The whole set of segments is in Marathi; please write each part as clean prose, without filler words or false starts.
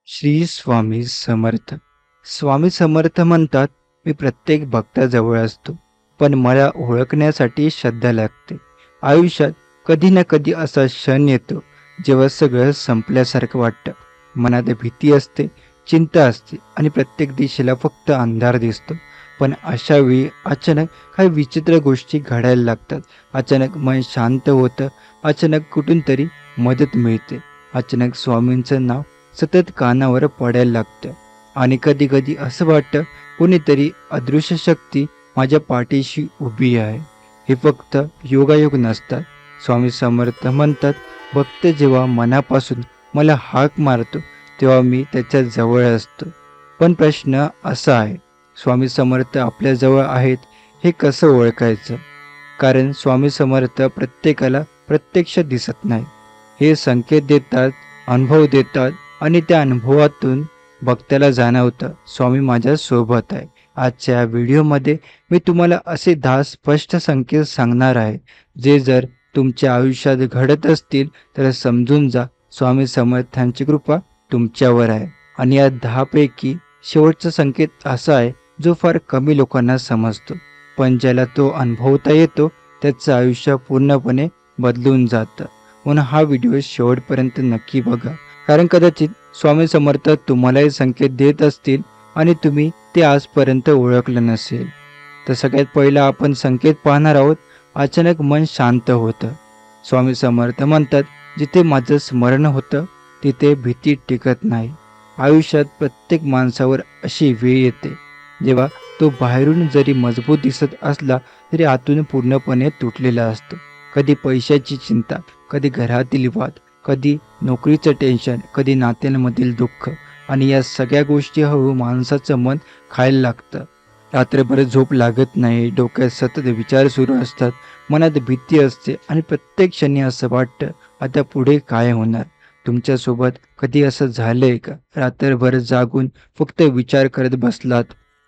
श्री स्वामी समर्थ. स्वामी समर्थ म्हणतात, मी प्रत्येक भक्ताजवळ असतो, पण मला ओळखण्यासाठी श्रद्धा लागते. आयुष्यात कधी ना कधी असा क्षण येतो जेव्हा सगळं संपल्यासारखं वाटतं. मनात भीती असते, चिंता असते आणि प्रत्येक दिशेला फक्त अंधार दिसतो. पण अशा वेळी अचानक काही विचित्र गोष्टी घडायला लागतात. अचानक मन शांत होतं, अचानक कुठून तरी मदत मिळते, अचानक स्वामींचं नाव सतत कानावर पडायला लागतं आणि कधी कधी असं वाटतं कोणीतरी अदृश्य शक्ती माझ्या पाठीशी उभी आहे. हे फक्त योगायोग नसतात. स्वामी समर्थ म्हणतात, भक्त जेव्हा मनापासून मला हाक मारतो तेव्हा मी त्याच्या जवळ असतो. पण प्रश्न असा आहे, स्वामी समर्थ आपल्या जवळ आहेत हे कसं ओळखायचं? कारण स्वामी समर्थ प्रत्येकाला प्रत्यक्ष दिसत नाही. हे संकेत देतात, अनुभव देतात आणि त्या अनुभवातून भक्ताला जाणवतं, स्वामी माझ्या सोबत आहे. आजच्या व्हिडिओमध्ये मी तुम्हाला असे 10 स्पष्ट संकेत सांगणार आहे, जे जर तुमच्या आयुष्यात घडत असतील तर समजून जा, स्वामी समर्थांची कृपा तुमच्यावर आहे. आणि या 10 पैकी शेवटचा संकेत असा आहे जो फार कमी लोकांना समजतो, पण ज्याला तो अनुभवता येतो त्याचं आयुष्य पूर्णपणे बदलून जातं. म्हणून हा व्हिडिओ शेवटपर्यंत नक्की बघा, कारण कदाचित स्वामी समर्थ तुम्हालाही संकेत देत असतील आणि तुम्ही ते आजपर्यंत ओळखलं नसेल. तर सगळ्यात पहिला आपण संकेत पाहणार आहोत. अचानक मन शांत होतं. स्वामी समर्थ म्हणतात, जिथे माझं स्मरण होतं तिथे भीती टिकत नाही. आयुष्यात प्रत्येक माणसावर अशी वेळ येते जेव्हा तो बाहेरून जरी मजबूत दिसत असला तरी आतून पूर्णपणे तुटलेला असतो. कधी पैशाची चिंता, कधी घरातील वाद, कधी नोकरीचं टेन्शन, कधी नात्यांमधील दुःख आणि या सगळ्या गोष्टी हळूहळू माणसाचं मन खायला लागतं. रात्रभर झोप लागत नाही, डोक्यात सतत विचार सुरू असतात, मनात भीती असते आणि प्रत्येक क्षणी असं वाटतं, आता पुढे काय होणार? तुमच्यासोबत कधी असं झालंय का? रात्रभर जागून फक्त विचार करत बसलात,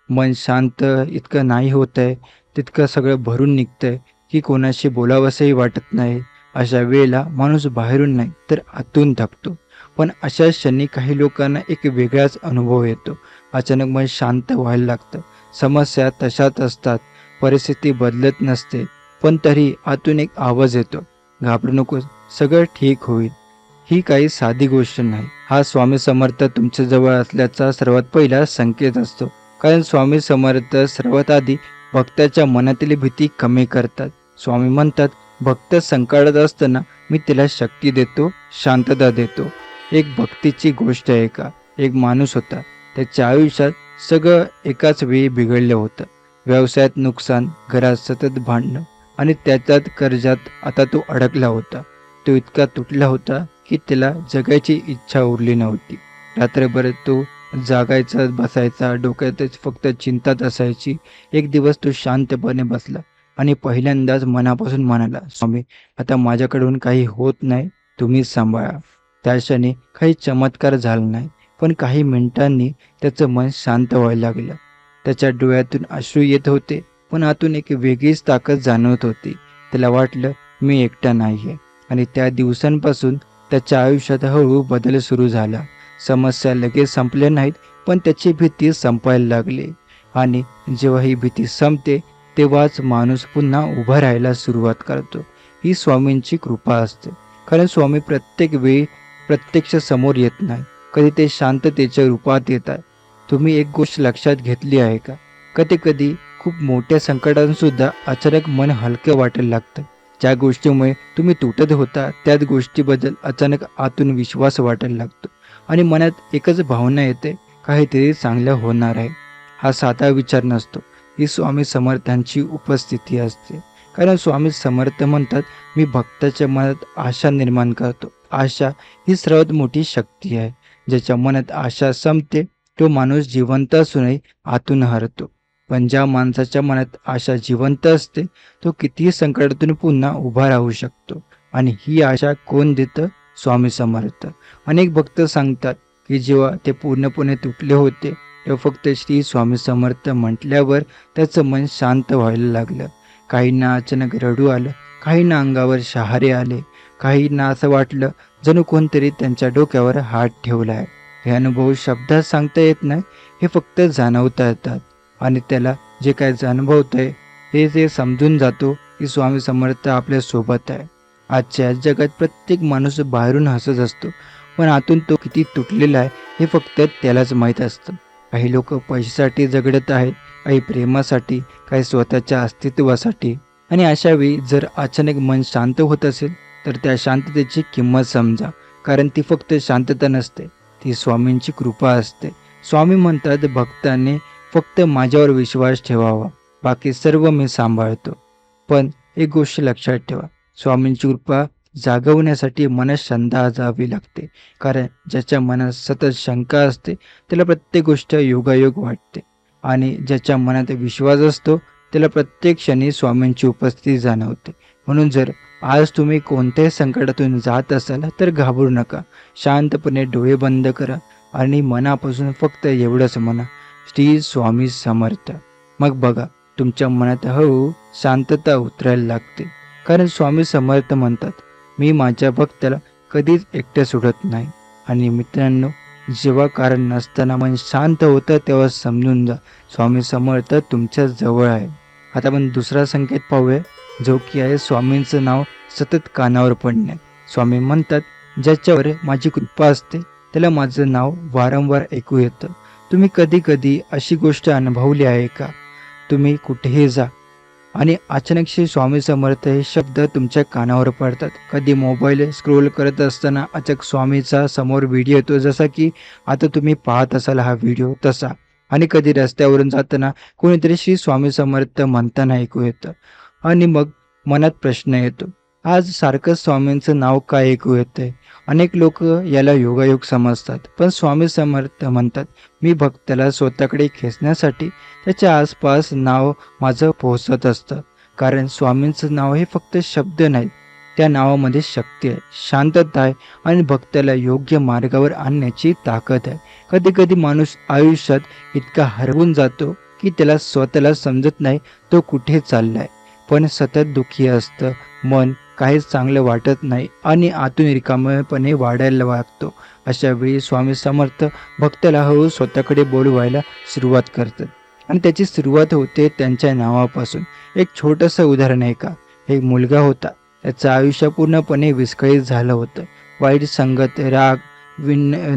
मन शांत इतकं नाही होत आहे, तितकं सगळं भरून निघतंय की कोणाशी बोलावंसंही वाटत नाही. अशा वेळेला माणूस बाहेरून नाही तर आतून थकतो. पण अशा क्षणी काही लोकांना एक वेगळाच अनुभव येतो. अचानक मन शांत व्हायला लागतं. समस्या तशाच असतात, परिस्थिती बदलत नसते, पण तरी आतून एक आवाज येतो, घाबरू नकोस, सगळं ठीक होईल. ही काही साधी गोष्ट नाही. हा स्वामी समर्थ तुमच्या जवळ असल्याचा सर्वात पहिला संकेत असतो. कारण स्वामी समर्थ सर्वात आधी भक्ताच्या मनातील भीती कमी करतात. स्वामी म्हणतात, भक्त संकटात असताना मी त्याला शक्ती देतो, शांतता देतो. एक भक्तीची गोष्ट आहे का? एक माणूस होता, त्याच्या आयुष्यात सगळं एकाच वेळी बिघडलं होतं. व्यवसायात नुकसान, घरात सतत भांडणं आणि त्याच्यात कर्जात आता तो अडकला होता. तो इतका तुटला होता की त्याला जगायची इच्छा उरली नव्हती. रात्रभर तो जागायचा, बसायचा, डोक्यातच फक्त चिंताच असायची. एक दिवस तो शांतपणे बसला आणि पहिल्यांदाच मनापासून म्हणाला, स्वामी आता माझ्याकडून काही होत नाही, तुम्हीच सांभाळा. त्या क्षणी काही चमत्कार झाला नाही, पण काही मिनिटांनी त्याचं मन शांत व्हायला लागलं. त्याच्या डोळ्यातून अश्रू येत होते, पण आतून एक वेगळीच ताकद जाणवत होती. त्याला वाटलं, मी एकटा नाहीये. आणि त्या दिवसांपासून त्याच्या आयुष्यात हळूहळू बदल सुरू झाला. समस्या लगेच संपल्या नाहीत, पण त्याची भीती संपायला लागली. आणि जेव्हा ही भीती संपते तेव्हाच माणूस पुन्हा उभा राहायला सुरुवात करतो. ही स्वामींची कृपा असते. कारण स्वामी प्रत्येक वेळी प्रत्यक्ष समोर येत नाही, कधी ते शांततेच्या रूपात येतात. तुम्ही एक गोष्ट लक्षात घेतली आहे का? कधी कधी खूप मोठ्या संकटांसुद्धा अचानक मन हलकं वाटायला लागतं. ज्या गोष्टीमुळे तुम्ही तुटत होता त्याच गोष्टीबद्दल अचानक आतून विश्वास वाटायला लागतो आणि मनात एकच भावना येते, काहीतरी चांगलं होणार आहे. हा साधा विचार नसतो, ही स्वामी समर्थांची उपस्थिती असते. कारण स्वामी समर्थ म्हणतात, मी भक्ताच्या मनात आशा निर्माण करतो. आशा ही सर्वात मोठी शक्ती आहे. ज्याच्या मनात आशा संपते तो माणूस जिवंत असूनही आतून हरतो. पण ज्या माणसाच्या मनात आशा जिवंत असते तो कितीही संकटातून पुन्हा उभा राहू शकतो. आणि ही आशा कोण देतं? स्वामी समर्थ. अनेक भक्त सांगतात की जेव्हा ते पूर्णपणे तुटले होते तेव्हा फक्त श्री स्वामी समर्थ म्हटल्यावर त्याचं मन शांत व्हायला लागलं. काहींना अचानक रडू आलं, काहींना अंगावर शहारे आले, काहींना असं वाटलं जणू कोणतरी त्यांच्या डोक्यावर हात ठेवला आहे. हे अनुभव शब्दात सांगता येत नाही, हे फक्त जाणवता येतात. आणि त्याला जे काय जाणवतंय हे ते समजून जातो की स्वामी समर्थ आपल्या सोबत आहे. आजच्या जगात प्रत्येक माणूस बाहेरून हसत असतो, पण आतून तो किती तुटलेला आहे हे फक्त त्यालाच माहीत असतं. काही लोक पैशासाठी झगडत आहेत, काही प्रेमासाठी, काही स्वतःच्या अस्तित्वासाठी. आणि अशा वेळी जर अचानक मन शांत होत असेल तर त्या शांततेची किंमत समजा. कारण ती फक्त शांतता नसते, ती स्वामींची कृपा असते. स्वामी म्हणतात, भक्ताने फक्त माझ्यावर विश्वास ठेवावा, बाकी सर्व मी सांभाळतो. पण एक गोष्ट लक्षात ठेवा, स्वामींची कृपा जागवण्यासाठी मनात शंका असावी लागते. कारण ज्याच्या मनात सतत शंका असते त्याला प्रत्येक गोष्ट योगायोग वाटते. आणि ज्याच्या मनात विश्वास असतो त्याला प्रत्येक क्षणी स्वामींची उपस्थिती जाणवते. म्हणून जर आज तुम्ही कोणत्याही संकटातून जात असाल तर घाबरू नका. शांतपणे डोळे बंद करा आणि मनापासून फक्त एवढंच म्हणा, श्री स्वामी समर्थ. मग बघा, तुमच्या मनात हळूहळू शांतता उतरायला लागते. कारण स्वामी समर्थ म्हणतात, मी माझ्या भक्ताला कधीच एकटं सोडत नाही. आणि मित्रांनो, जेव्हा कारण नसताना मन शांत होतं तेव्हा समजून जा, स्वामी समर्थ तुमच्या जवळ आहे. आता आपण दुसरा संकेत पाहूया, जो की आहे स्वामींचं नाव सतत कानावर पडणे. स्वामी म्हणतात, ज्याच्यावर माझी कृपा असते त्याला माझं नाव वारंवार ऐकू येतं. तुम्ही कधी कधी अशी गोष्ट अनुभवली आहे का? तुम्ही कुठेही जा आणि अचानक श्री स्वामी समर्थ हे शब्द तुमच्या कानावर पडतात. कधी मोबाईल स्क्रोल करत असताना अचानक स्वामीचा समोर व्हिडिओ येतो, जसा की आता तुम्ही पाहत असाल हा व्हिडिओ तसा. आणि कधी रस्त्यावरून जाताना कोणीतरी श्री स्वामी समर्थ म्हणताना ऐकू येतं. आणि मग मनात प्रश्न येतो, आज सारखं स्वामींचं नाव काय ऐकू येतंय? अनेक लोक याला योगायोग समजतात, पण स्वामी समर्थ म्हणतात, मी भक्ताला स्वतःकडे खेचण्यासाठी त्याच्या आसपास नाव माझं पोहोचत असतं. कारण स्वामींचं नाव हे फक्त शब्द नाहीत, त्या नावामध्ये शक्ती आहे, शांतता आहे आणि भक्ताला योग्य मार्गावर आणण्याची ताकद आहे. कधी कधी माणूस आयुष्यात इतका हरवून जातो की त्याला स्वतःला समजत नाही तो कुठे चाललाय. पण सतत दुःखी असतं मन, काहीच चांगलं वाटत नाही आणि आतून रिकामेपणे वाढायला लागतो. अशा वेळी स्वामी समर्थ भक्ताला हळूहळू स्वतःकडे बोलवायला सुरुवात करतात. आणि त्याची सुरुवात होते त्यांच्या नावापासून. एक छोटंसं उदाहरण आहे का, एक मुलगा होता, त्याचं आयुष्य पूर्णपणे विस्कळीत झालं होतं. वाईट संगत, राग,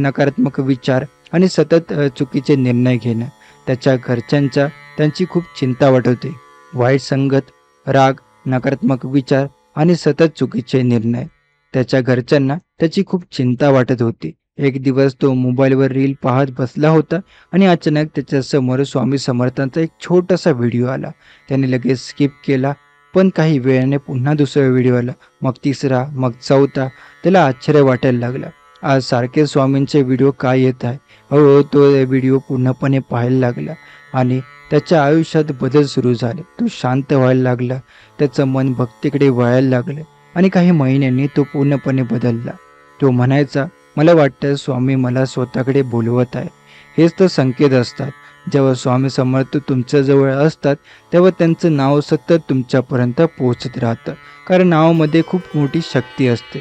नकारात्मक विचार आणि सतत चुकीचे निर्णय घेणं. त्याच्या घरच्यांचा त्यांची खूप चिंता वाटत होती. वाईट संगत, राग, नकारात्मक विचार आणि सतत चुकीचे निर्णय. त्याच्या घरच्यांना त्याची खूप चिंता वाटत होती. एक दिवस तो मोबाईलवर रील पाहत बसला होता आणि अचानक त्याच्या समोर स्वामी समर्थांचा एक छोटासा व्हिडिओ आला. त्याने लगेच स्किप केला, पण काही वेळाने पुन्हा दुसरा व्हिडिओ आला, मग तिसरा, मग चौथा. त्याला आश्चर्य वाटायला लागला, आज सारखे स्वामींचे व्हिडिओ काय येत आहे? हळूहळू तो व्हिडिओ पूर्णपणे पाहायला लागला आणि त्याच्या आयुष्यात बदल सुरू झाले. तो शांत व्हायला लागला, त्याचं मन भक्तीकडे वळायला लागलं आणि काही महिन्यांनी तो पूर्णपणे बदलला. तो म्हणायचा, मला वाटतं स्वामी मला स्वतःकडे बोलवत आहे. हेच तर संकेत असतात. जेव्हा स्वामी समर्थ तुमच्या जवळ असतात तेव्हा त्यांचं नाव सतत तुमच्यापर्यंत पोहोचत राहतं. कारण नावामध्ये खूप मोठी शक्ती असते.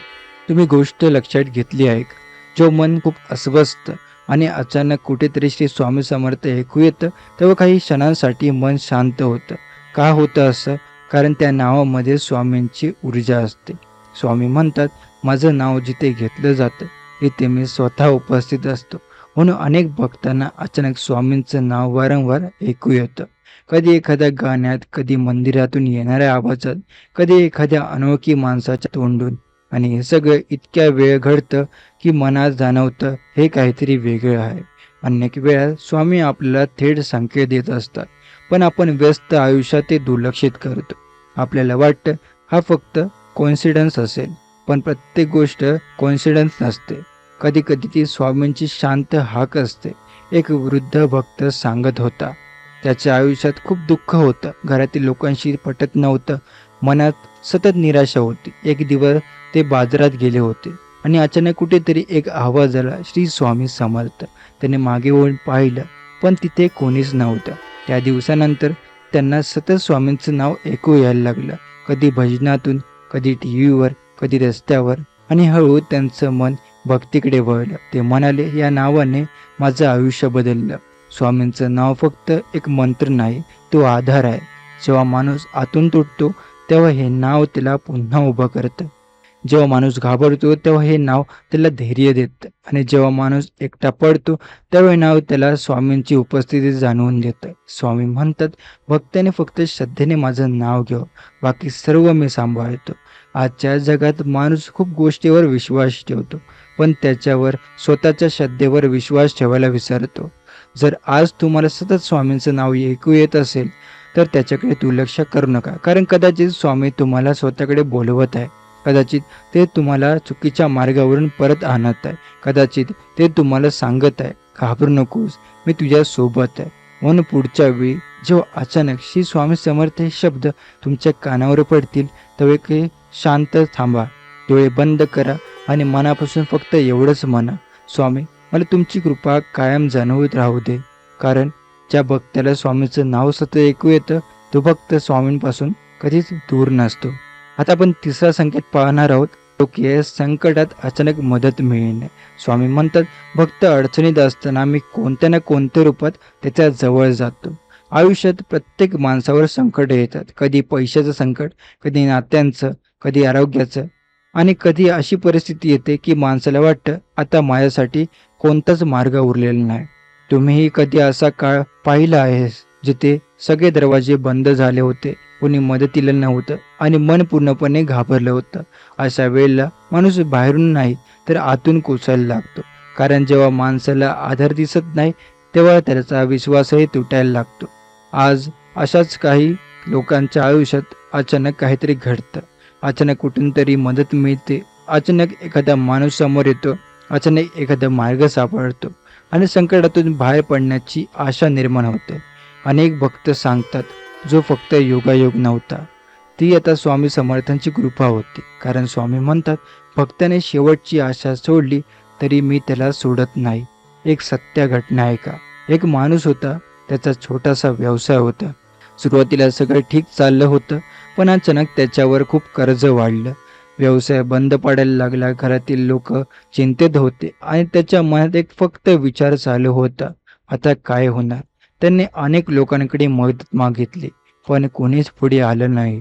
तुम्ही गोष्ट लक्षात घेतली आहे का? जो मन खूप अस्वस्थ आणि अचानक कुठेतरी श्री स्वामी समर्थ ऐकू येतं तेव्हा काही क्षणांसाठी मन शांत होतं. का होतं असं? कारण त्या नावामध्ये स्वामींची ऊर्जा असते. स्वामी म्हणतात, माझं नाव जिथे घेतलं जातं तिथे मी स्वतः उपस्थित असतो. म्हणून अनेक भक्तांना अचानक स्वामींचं नाव वारंवार ऐकू येतं. कधी एखाद्या गाण्यात, कधी मंदिरातून येणाऱ्या आवाजात, कधी एखाद्या अनोळखी माणसाच्या तोंडून. आणि हे सगळं इतक्या वेळ घडतं की मनात जाणवतं हे काहीतरी वेगळं आहे. अनेक वेळा स्वामी आपल्याला थेट संकेत देत असतात, पण आपण व्यस्त आयुष्यात ते दुर्लक्षित करतो. आपल्याला वाटतं हा फक्त कोइन्सिडन्स असेल, पण प्रत्येक गोष्ट कोइन्सिडन्स नसते. कधी कधी ती स्वामींची शांत हाक असते. एक वृद्ध भक्त सांगत होता, त्याच्या आयुष्यात खूप दुःख होतं, घरातील लोकांशी पटत नव्हतं, मनात सतत निराशा होती. एक दिवस ते बाजारात गेले होते आणि अचानक कुठेतरी एक आवाज आला, श्री स्वामी समर्थ. त्याने मागे वळून पाहिलं, पण तिथे कोणीच नव्हतं. त्या दिवसानंतर त्यांना सतत स्वामींचं नाव ऐकू यायला लागलं, कधी भजनातून, कधी टी व्हीवर, कधी रस्त्यावर. आणि हळूहळू त्यांचं मन भक्तीकडे वळलं. ते म्हणाले, या नावाने माझं आयुष्य बदललं. स्वामींचं नाव फक्त एक मंत्र नाही, तो आधार आहे. जेव्हा माणूस आतून तुटतो तेव्हा हे नाव त्याला पुन्हा उभं करतं. जेव्हा माणूस घाबरतो तेव्हा हे नाव त्याला धैर्य देतं आणि जेव्हा माणूस एकटा पडतो तेव्हा हे नाव त्याला स्वामींची उपस्थिती जाणवून देतं. स्वामी म्हणतात, भक्ताने फक्त श्रद्धेने माझं नाव घ्यावं, बाकी सर्व मी सांभाळतो. आजच्या जगात माणूस खूप गोष्टीवर विश्वास ठेवतो, पण त्याच्यावर स्वतःच्या श्रद्धेवर विश्वास ठेवायला विसरतो. जर आज तुम्हाला सतत स्वामींचं नाव ऐकू येत असेल तर त्याच्याकडे दुर्लक्ष करू नका, कारण कदाचित स्वामी तुम्हाला स्वतःकडे बोलवत आहे. कदाचित ते तुम्हाला चुकीच्या मार्गावरून परत आणत आहे. कदाचित ते तुम्हाला सांगत आहे, घाबरू नकोस, मी तुझ्या सोबत आहे. म्हणून पुढच्या वेळी जेव्हा अचानक श्री स्वामी समर्थ हे शब्द तुमच्या कानावर पडतील तेव्हा शांत थांबा, डोळे बंद करा आणि मनापासून फक्त एवढंच म्हणा, स्वामी मला तुमची कृपा कायम जाणवत राहू दे. कारण ज्या भक्ताला स्वामीचं नाव सतत ऐकू येतं तो भक्त स्वामींपासून कधीच दूर नसतो. आता आपण तिसरा संकेत पाहणार आहोत, तो की आहे संकटात अचानक मदत मिळणे. स्वामी म्हणतात, भक्त अडचणीत असताना मी कोणत्या ना कोणत्या रूपात त्याच्या जवळ जातो. आयुष्यात प्रत्येक माणसावर संकट येतात. कधी पैशाचं संकट, कधी नात्यांचं, कधी आरोग्याचं आणि कधी अशी परिस्थिती येते की माणसाला वाटतं आता माझ्यासाठी कोणताच मार्ग उरलेला नाही. तुम्हीही कधी असा काळ पाहिला आहे जिथे सगळे दरवाजे बंद झाले होते, कोणी मदतीला नव्हतं आणि मन पूर्णपणे घाबरलं होतं. अशा वेळेला माणूस बाहेरून नाही तर आतून कोसळायला लागतो. कारण जेव्हा माणसाला आधार दिसत नाही तेव्हा त्याचा विश्वासही तुटायला लागतो. आज अशाच काही लोकांच्या आयुष्यात अचानक काहीतरी घडतं. अचानक कुठून तरी मदत मिळते, अचानक एखादा माणूस समोर येतो, अचानक एखादा मार्ग सापडतो आणि संकटातून बाहेर पडण्याची आशा निर्माण होते. अनेक भक्त सांगतात, जो फक्त योगायोग नव्हता, ती आता स्वामी समर्थांची कृपा होती. कारण स्वामी म्हणतात, भक्ताने शेवटची आशा सोडली तरी मी त्याला सोडत नाही. एक सत्य घटना आहे का, एक माणूस होता, त्याचा छोटासा व्यवसाय होता. सुरुवातीला सगळं ठीक चाललं होतं, पण अचानक त्याच्यावर खूप कर्ज वाढलं. व्यवसाय बंद पडायला लागला. घरातील लोक चिंतेत होते आणि त्याच्या मनात एक फक्त विचार चालू होता, आता काय होणार. त्यांनी अनेक लोकांकडे मदत मागितली, पण कोणीच पुढे आलं नाही.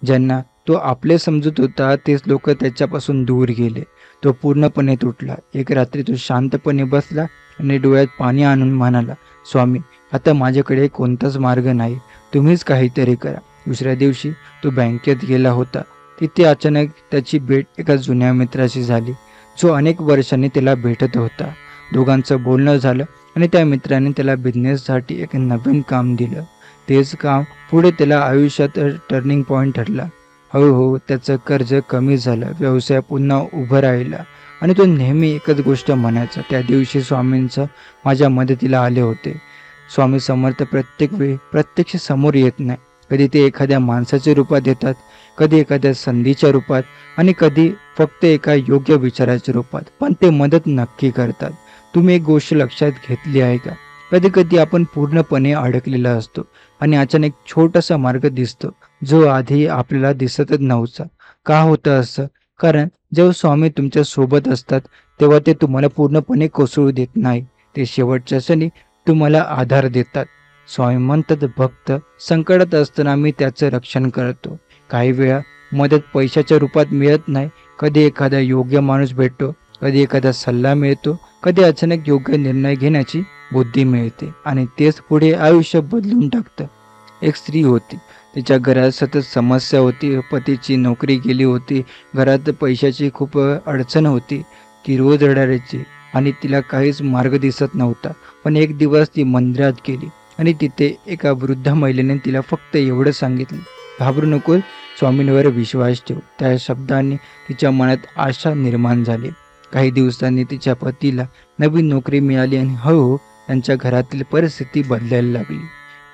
ज्यांना तो आपले समजत होता तेच लोक त्याच्यापासून दूर गेले. तो पूर्णपणे तुटला. एक रात्री तो शांतपणे बसला आणि डोळ्यात पाणी आणून म्हणाला, स्वामी आता माझ्याकडे कोणताच मार्ग नाही, तुम्हीच काहीतरी करा. दुसऱ्या दिवशी तो बँकेत गेला होता. तिथे अचानक त्याची भेट एका जुन्या मित्राशी झाली, जो अनेक वर्षांनी त्याला भेटत होता. दोघांचं बोलणं झालं आणि त्या मित्राने त्याला बिझनेससाठी एक नवीन काम दिलं. तेच काम पुढे त्याला आयुष्यात टर्निंग पॉईंट ठरला. हळूहळू त्याचं कर्ज कमी झालं, व्यवसाय पुन्हा उभं राहिला आणि तो नेहमी एकच गोष्ट म्हणायचा, त्या दिवशी स्वामींचं माझ्या मदतीला आले होते. स्वामी समर्थ प्रत्येक वेळी प्रत्यक्ष समोर येत नाही. कधी ते एखाद्या माणसाच्या रूपात येतात, कधी एखाद्या संधीच्या रूपात आणि कधी फक्त एका योग्य विचाराच्या रूपात, पण ते मदत नक्की करतात. तुम्ही एक गोष्ट लक्षात घेतली आहे का, कधी कधी आपण पूर्णपणे अडकलेला असतो आणि अचानक छोटासा मार्ग दिसतो जो आधी आपल्याला दिसतच नव्हता. का होतं असं? कारण जेव्हा स्वामी तुमच्या सोबत असतात तेव्हा ते तुम्हाला पूर्णपणे कोसळू देत नाही, ते शेवटच्या क्षणी तुम्हाला आधार देतात. स्वामी म्हणतात, भक्त संकटात असताना मी त्याचं रक्षण करतो. काही वेळा मदत पैशाच्या रूपात मिळत नाही, कधी एखादा योग्य माणूस भेटतो, कधी एखादा सल्ला मिळतो, कधी अचानक योग्य निर्णय घेण्याची बुद्धी मिळते आणि तेच पुढे आयुष्य बदलून टाकतं. एक स्त्री होती, तिच्या घरात सतत समस्या होती. पतीची नोकरी गेली होती, घरात पैशाची खूप अडचण होती. ती रोज रडायची आणि तिला काहीच मार्ग दिसत नव्हता. पण एक दिवस ती मंदिरात गेली आणि तिथे एका वृद्ध महिलेने तिला फक्त एवढं सांगितलं, घाबरू नको, स्वामींवर विश्वास ठेव. त्या शब्दांनी तिच्या मनात आशा निर्माण झाली. काही दिवसांनी तिच्या पतीला नवीन नोकरी मिळाली आणि हळूहळू त्यांच्या घरातील परिस्थिती बदलायला लागली.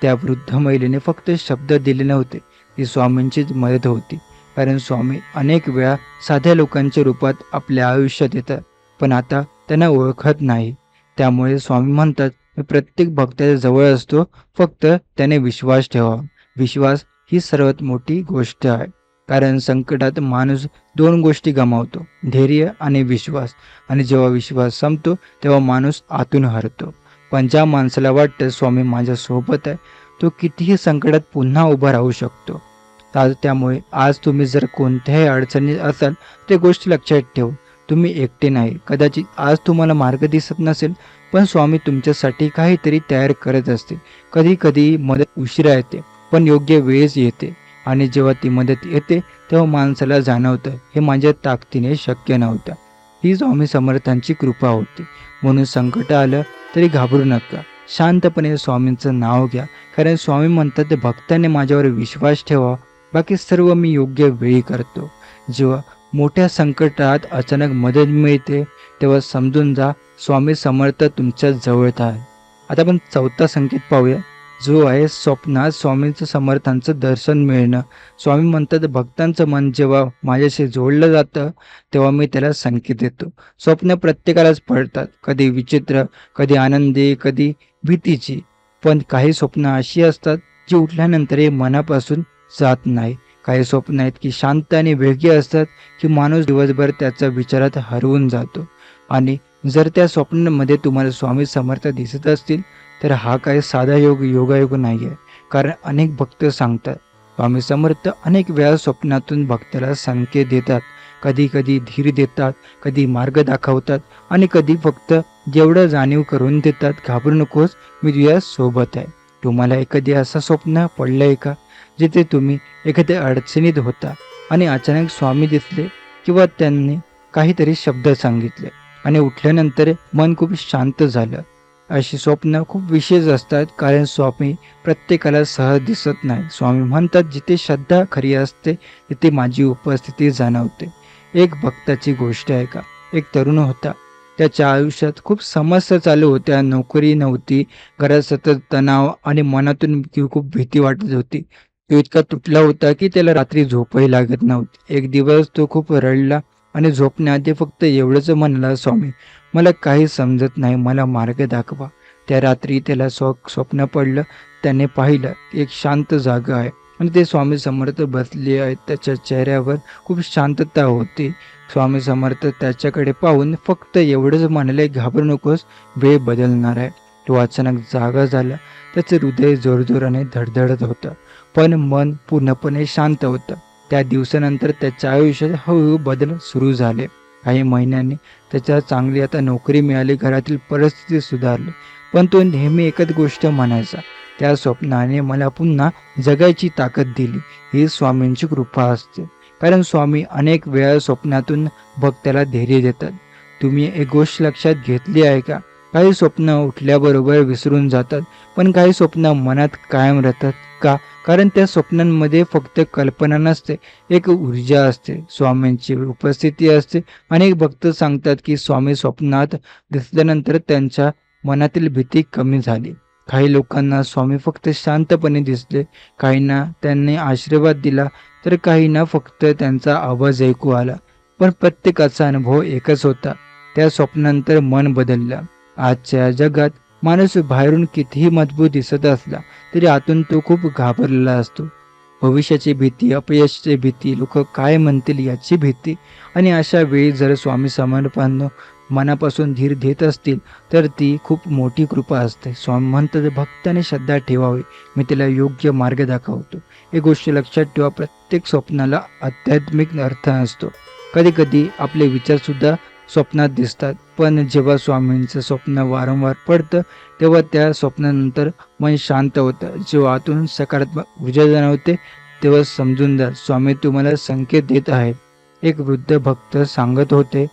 त्या वृद्ध महिलेने फक्त शब्द दिले नव्हते, ती स्वामींचीच मदत होती. कारण स्वामी अनेक वेळा साध्या लोकांच्या रूपात आपल्या आयुष्यात येतात, पण आता त्यांना ओळखत नाही. त्यामुळे स्वामी म्हणतात, मी प्रत्येक भक्ताच्या जवळ असतो, फक्त त्याने विश्वास ठेवा. विश्वास ही सर्वात मोठी गोष्ट आहे. कारण संकटात माणूस दोन गोष्टी गमावतो, धैर्य आणि विश्वास. आणि जेव्हा विश्वास संपतो तेव्हा माणूस आतून हरतो. पण ज्या माणसाला वाटतं स्वामी माझ्या सोबत आहे, तो कितीही संकटात पुन्हा उभा राहू शकतो. त्यामुळे आज तुम्ही जर कोणत्याही अडचणीत असाल ते गोष्ट लक्षात ठेवा, तुम्ही एकटे नाही. कदाचित आज तुम्हाला मार्ग दिसत नसेल, पण स्वामी तुमच्यासाठी काहीतरी तयार करत असते. कधी कधी मदत उशिरा येते, पण योग्य वेळेस येते. आणि जेव्हा ती मदत येते तेव्हा माणसाला जाणवतं हे माझ्या ताकदीने शक्य नव्हतं. ही स्वामी समर्थांची कृपा होती. म्हणून संकट आलं तरी घाबरू नका, शांतपणे स्वामींचं नाव घ्या. कारण स्वामी म्हणतात भक्ताने माझ्यावर विश्वास ठेवा, बाकी सर्व मी योग्य वेळी करतो. जेव्हा मोठ्या संकटात अचानक मदत मिळते तेव्हा समजून जा स्वामी समर्थ तुमच्या जवळ आहे. आता आपण चौथा संकेत पाहूया, जो आहे स्वप्नात स्वामींचं समर्थांचं दर्शन मिळणं. स्वामी म्हणतात भक्तांचं मन जेव्हा माझ्याशी जोडलं जातं तेव्हा मी त्याला संकेत देतो. स्वप्न प्रत्येकालाच पडतात, कधी विचित्र, कधी आनंदी, कधी भीतीची. पण काही स्वप्न अशी असतात जी उठल्यानंतरही मनापासून जात नाही. काही स्वप्न इतकी शांत आणि वेगळी असतात की माणूस दिवसभर त्याच्या विचारात हरवून जातो. आणि जर त्या स्वप्नांमध्ये तुम्हाला स्वामी समर्थ दिसत असतील तर हा काही साधा योगायोग नाही आहे. कारण अनेक भक्त सांगतात स्वामी समर्थ अनेक वेळा स्वप्नातून भक्ताला संकेत देतात. कधी कधी धीर देतात, कधी मार्ग दाखवतात आणि कधी फक्त जेवढं जाणीव करून देतात, घाबरू नकोस, मी तुझ्या सोबत आहे. तुम्हाला एखादी असं स्वप्न पडलंय का जिथे तुम्ही एखाद्या अडचणीत होता आणि अचानक स्वामी दिसले किंवा त्यांनी काहीतरी शब्द सांगितले आणि उठल्यानंतर मन खूप शांत झालं? अशी स्वप्न खूप विशेष असतात, कारण स्वामी प्रत्येकाला सहज दिसत नाही. स्वामी म्हणतात जिथे श्रद्धा खरी असते तिथे माझी उपस्थिती जाणवते. एक भक्ताची गोष्ट आहे का, एक तरुण होता, त्याच्या आयुष्यात खूप समस्या चालू होत्या. नोकरी नव्हती, घरात सतत तणाव आणि मनातून खूप भीती वाटत होती. तो इतका तुटला होता की त्याला रात्री झोपही लागत नव्हती. एक दिवस तो खूप रडला आणि झोपण्याआधी फक्त एवढंच म्हणाला, स्वामी मला काही समजत नाही, मला मार्ग दाखवा. त्या रात्री त्याला स्वप्न पडलं. त्याने पाहिलं एक शांत जागा आहे आणि ते स्वामी समर्थ बसले आहेत. त्याच्या चेहऱ्यावर खूप शांतता होती. स्वामी समर्थ त्याच्याकडे पाहून फक्त एवढंच म्हणाले, घाबरू नकोस, वेळ बदलणार आहे. तो अचानक जागा झाला. त्याचे हृदय जोरजोराने धडधडत होतं, पण मन पूर्णपणे शांत होतं. त्या दिवसानंतर त्याच्या आयुष्यात हळूहळू बदल सुरू झाले. काही महिन्यांनी त्याच्या चांगली आता नोकरी मिळाली, घरातील परिस्थिती सुधारली. पण तो नेहमी एकच गोष्ट म्हणायचा, त्या स्वप्नाने मला पुन्हा जगायची ताकद दिली. ही स्वामींची कृपा असते. कारण स्वामी अनेक वेळा स्वप्नातून भक्ताला धैर्य देतात. तुम्ही एक गोष्ट लक्षात घेतली आहे का, काही स्वप्न उठल्याबरोबर विसरून जातात, पण काही स्वप्न मनात कायम राहतात. का? कारण त्या स्वप्नांमध्ये फक्त कल्पना नसते, एक ऊर्जा असते, स्वामींची उपस्थिती असते. अनेक भक्त सांगतात की स्वामी स्वप्नात दिसल्यानंतर त्यांच्या मनातील भीती कमी झाली. काही लोकांना स्वामी फक्त शांतपणे दिसले, काहींना त्यांनी आशीर्वाद दिला, तर काहींना फक्त त्यांचा आवाज ऐकू आला. पण प्रत्येकाचा अनुभव एकच होता, त्या स्वप्नानंतर मन बदललं. आजच्या जगात माणूस बाहेरून कितीही मजबूत दिसत असला तरी आतून तो खूप घाबरलेला असतो. भविष्याची भीती, अपयशाची भीती, लोक काय म्हणतील याची भीती. आणि अशा वेळी जर स्वामी समर्पण मनापासून धीर देत असतील तर ती खूप मोठी कृपा असते. स्वामी म्हणतात भक्ताने श्रद्धा ठेवावी, मी त्याला योग्य मार्ग दाखवतो. एक गोष्ट लक्षात ठेवा, प्रत्येक स्वप्नाला आध्यात्मिक अर्थ असतो. कधी कधी आपले विचार सुद्धा स्वप्नात दिसतात, पण जेव्हा स्वामींचं स्वप्न वारंवार पडतं तेव्हा त्या स्वप्नानंतर मन शांत होतं. जेव्हा आतून सकारात्मक ऊर्जा जाणवते तेव्हा समजून जा स्वामी तुम्हाला संकेत देत आहेत. एक वृद्ध भक्त सांगत होते,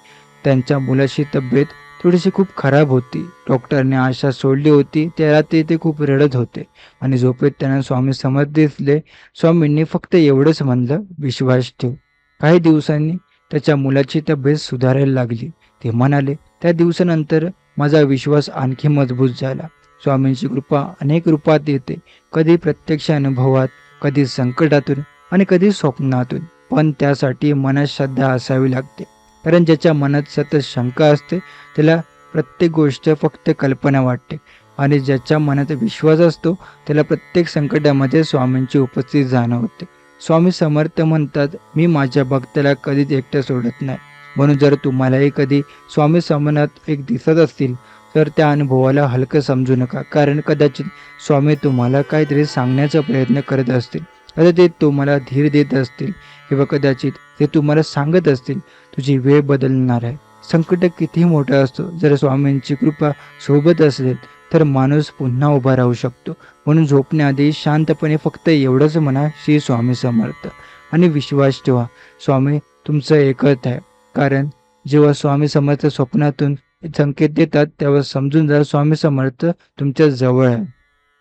त्यांच्या मुलाची तब्येत थोडीशी खूप खराब होती. डॉक्टरने आशा सोडली होती. त्या रात्री ते खूप रडत होते आणि झोपेत त्यांना स्वामी समर्थ दिसले. स्वामींनी फक्त एवढंच म्हणलं, विश्वास ठेव. काही दिवसांनी त्याच्या मुलाची तब्येत सुधारायला लागली. ते म्हणाले, त्या दिवसानंतर माझा विश्वास आणखी मजबूत झाला. स्वामींची कृपा अनेक रूपात येते, कधी प्रत्यक्ष अनुभवात, कधी संकटातून आणि कधी स्वप्नातून. पण त्यासाठी मनात श्रद्धा असावी लागते. कारण ज्याच्या मनात सतत शंका असते त्याला प्रत्येक गोष्ट फक्त कल्पना वाटते, आणि ज्याच्या मनात विश्वास असतो त्याला प्रत्येक संकटामध्ये स्वामींची उपस्थिती जाणवते. स्वामी समर्थ म्हणतात, मी माझ्या भक्ताला कधीच एकटं सोडत नाही. म्हणून जर तुम्हालाही कधी स्वामी समर्थ एक दिसत असतील तर त्या अनुभवाला हलकं समजू नका. कारण कदाचित स्वामी तुम्हाला काहीतरी सांगण्याचा प्रयत्न करत असतील, कदाचित तुम्हाला धीर देत असतील किंवा कदाचित ते तुम्हाला सांगत असतील तुझी वेळ बदलणार आहे. संकट कितीही मोठं असतो, जर स्वामींची कृपा सोबत असेल तर माणूस पुन्हा उभा राहू शकतो. म्हणून झोपण्याआधी शांतपणे फक्त एवढंच म्हणा, श्री स्वामी समर्थ, आणि विश्वास ठेवा स्वामी तुमचं ऐकत आहे. कारण जेव्हा स्वामी समर्थ स्वप्नातून संकेत देतात तेव्हा समजून जा स्वामी समर्थ तुमच्या जवळ आहे.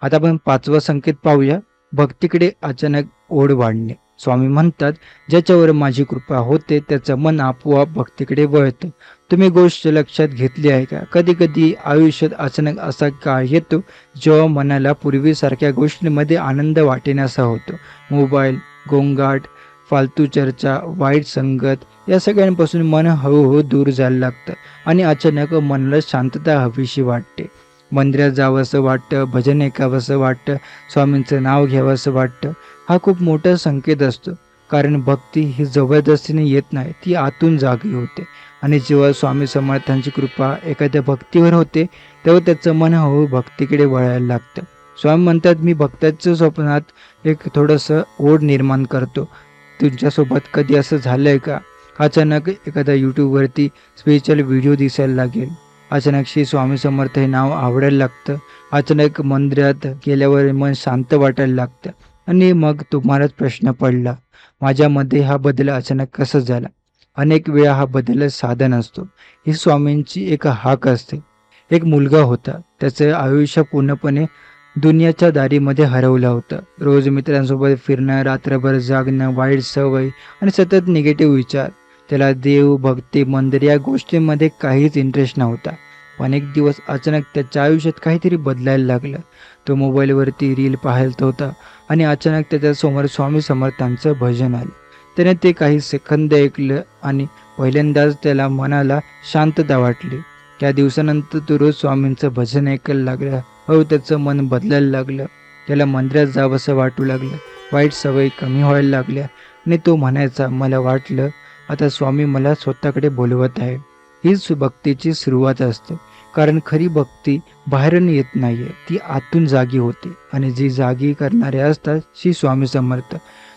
आता आपण 5वा संकेत पाहूया. भक्तीकडे अचानक ओढ वाढणे. स्वामी म्हणतात, ज्याच्यावर माझी कृपा होते त्याचं मन आपोआप भक्तीकडे वळतं. तुम्ही गोष्ट लक्षात घेतली आहे का? कधी कधी आयुष्यात अचानक असा काळ येतो जेव्हा मनाला पूर्वीसारख्या गोष्टींमध्ये आनंद वाटेनासा होतो. मोबाईल, गोंगाट, फालतू चर्चा, वाईट संगत या सगळ्यांपासून मन हळूहळू दूर जायला लागतं आणि अचानक मनाला शांतता हवीशी वाटते. मंदिरात जावंसं वाटतं, भजन ऐकावंसं वाटतं, स्वामींचं नाव घ्यावंसं वाटतं. हा खूप मोठा संकेत असतो. कारण भक्ती ही जबरदस्तीने येत नाही, ती आतून जागी होते. आणि जेव्हा स्वामी समर्थांची कृपा एखाद्या भक्तीवर होते तेव्हा त्याचं मन हळूहळू भक्तीकडे वळायला लागतं. स्वामी म्हणतात, मी भक्ताच्या स्वप्नात एक थोडंसं ओढ निर्माण करतो. तुमच्यासोबत कधी असं झालंय का? अचानक एखादा यूट्यूबवरती स्पिरिच्युअल व्हिडिओ दिसायला लागेल, अचानक श्री स्वामी समर्थ हे नाव आवडायला लागतं, अचानक मंदिरात गेल्यावर मन शांत वाटायला लागतं. आणि मग तुम्हालाच प्रश्न पडला, माझ्यामध्ये हा बदल अचानक कसा झाला? अनेक वेळा हा बदल साधन असतो. ही स्वामींची एक हाक असते. एक मुलगा होता, त्याचं आयुष्य पूर्णपणे दुनियाच्या दारीमध्ये हरवलं होतं. रोज मित्रांसोबत फिरणं, रात्रभर जागणं, वाईट सवय आणि सतत निगेटिव्ह विचार. त्याला देव, भक्ती, मंदिर या गोष्टींमध्ये काहीच इंटरेस्ट नव्हता. पण एक दिवस अचानक त्याच्या आयुष्यात काहीतरी बदलायला लागलं. तो मोबाईलवरती रील पाहत होता आणि अचानक त्याच्यासमोर स्वामी समर्थांचं भजन आलं. त्याने ते काही सेकंद ऐकलं आणि पहिल्यांदाच त्याला मनाला शांतता वाटली. त्या दिवसानंतर तो रोज स्वामींचं भजन ऐकायला लागला. त्याचं मन बदलायला लागलं. त्याला मंदिरात जावंसं वाटू लागलं. वाईट सवयी कमी व्हायला लागल्या आणि तो म्हणायचा, मला वाटलं आता स्वामी मला स्वतःकडे बोलवत आहे. हीच भक्तीची सुरुवात असते. कारण खरी भक्ती बाहेरून येत नाहीये, ती आतून जागी होते. आणि जी जागी करणारे असतात श्री स्वामी समर्थ.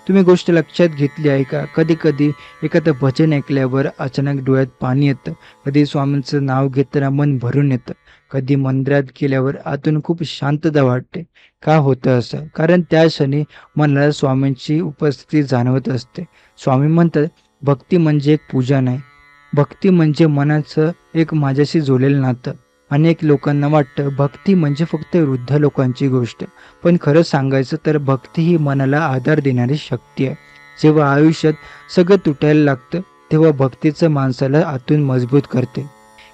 तुम्ही गोष्ट लक्षात घेतली आहे का? कधी कधी एखादं भजन ऐकल्यावर अचानक डोळ्यात पाणी येतं, कधी स्वामींचं नाव घेताना मन भरून येतं, कधी मंदिरात गेल्यावर आतून खूप शांतता वाटते. का होतं असं? कारण त्या क्षणी मनाला स्वामींची उपस्थिती जाणवत असते. स्वामी म्हणतात, भक्ती म्हणजे एक पूजा नाही, भक्ती म्हणजे मनाचं एक माझ्याशी जोडलेलं नातं. अनेक लोकांना वाटतं भक्ती म्हणजे फक्त वृद्ध लोकांची गोष्ट, पण खरं सांगायचं तर भक्ती ही मनाला आधार देणारी शक्ती आहे. जेव्हा आयुष्यात सगळं तुटायला लागतं तेव्हा भक्तीचं माणसाला आतून मजबूत करते.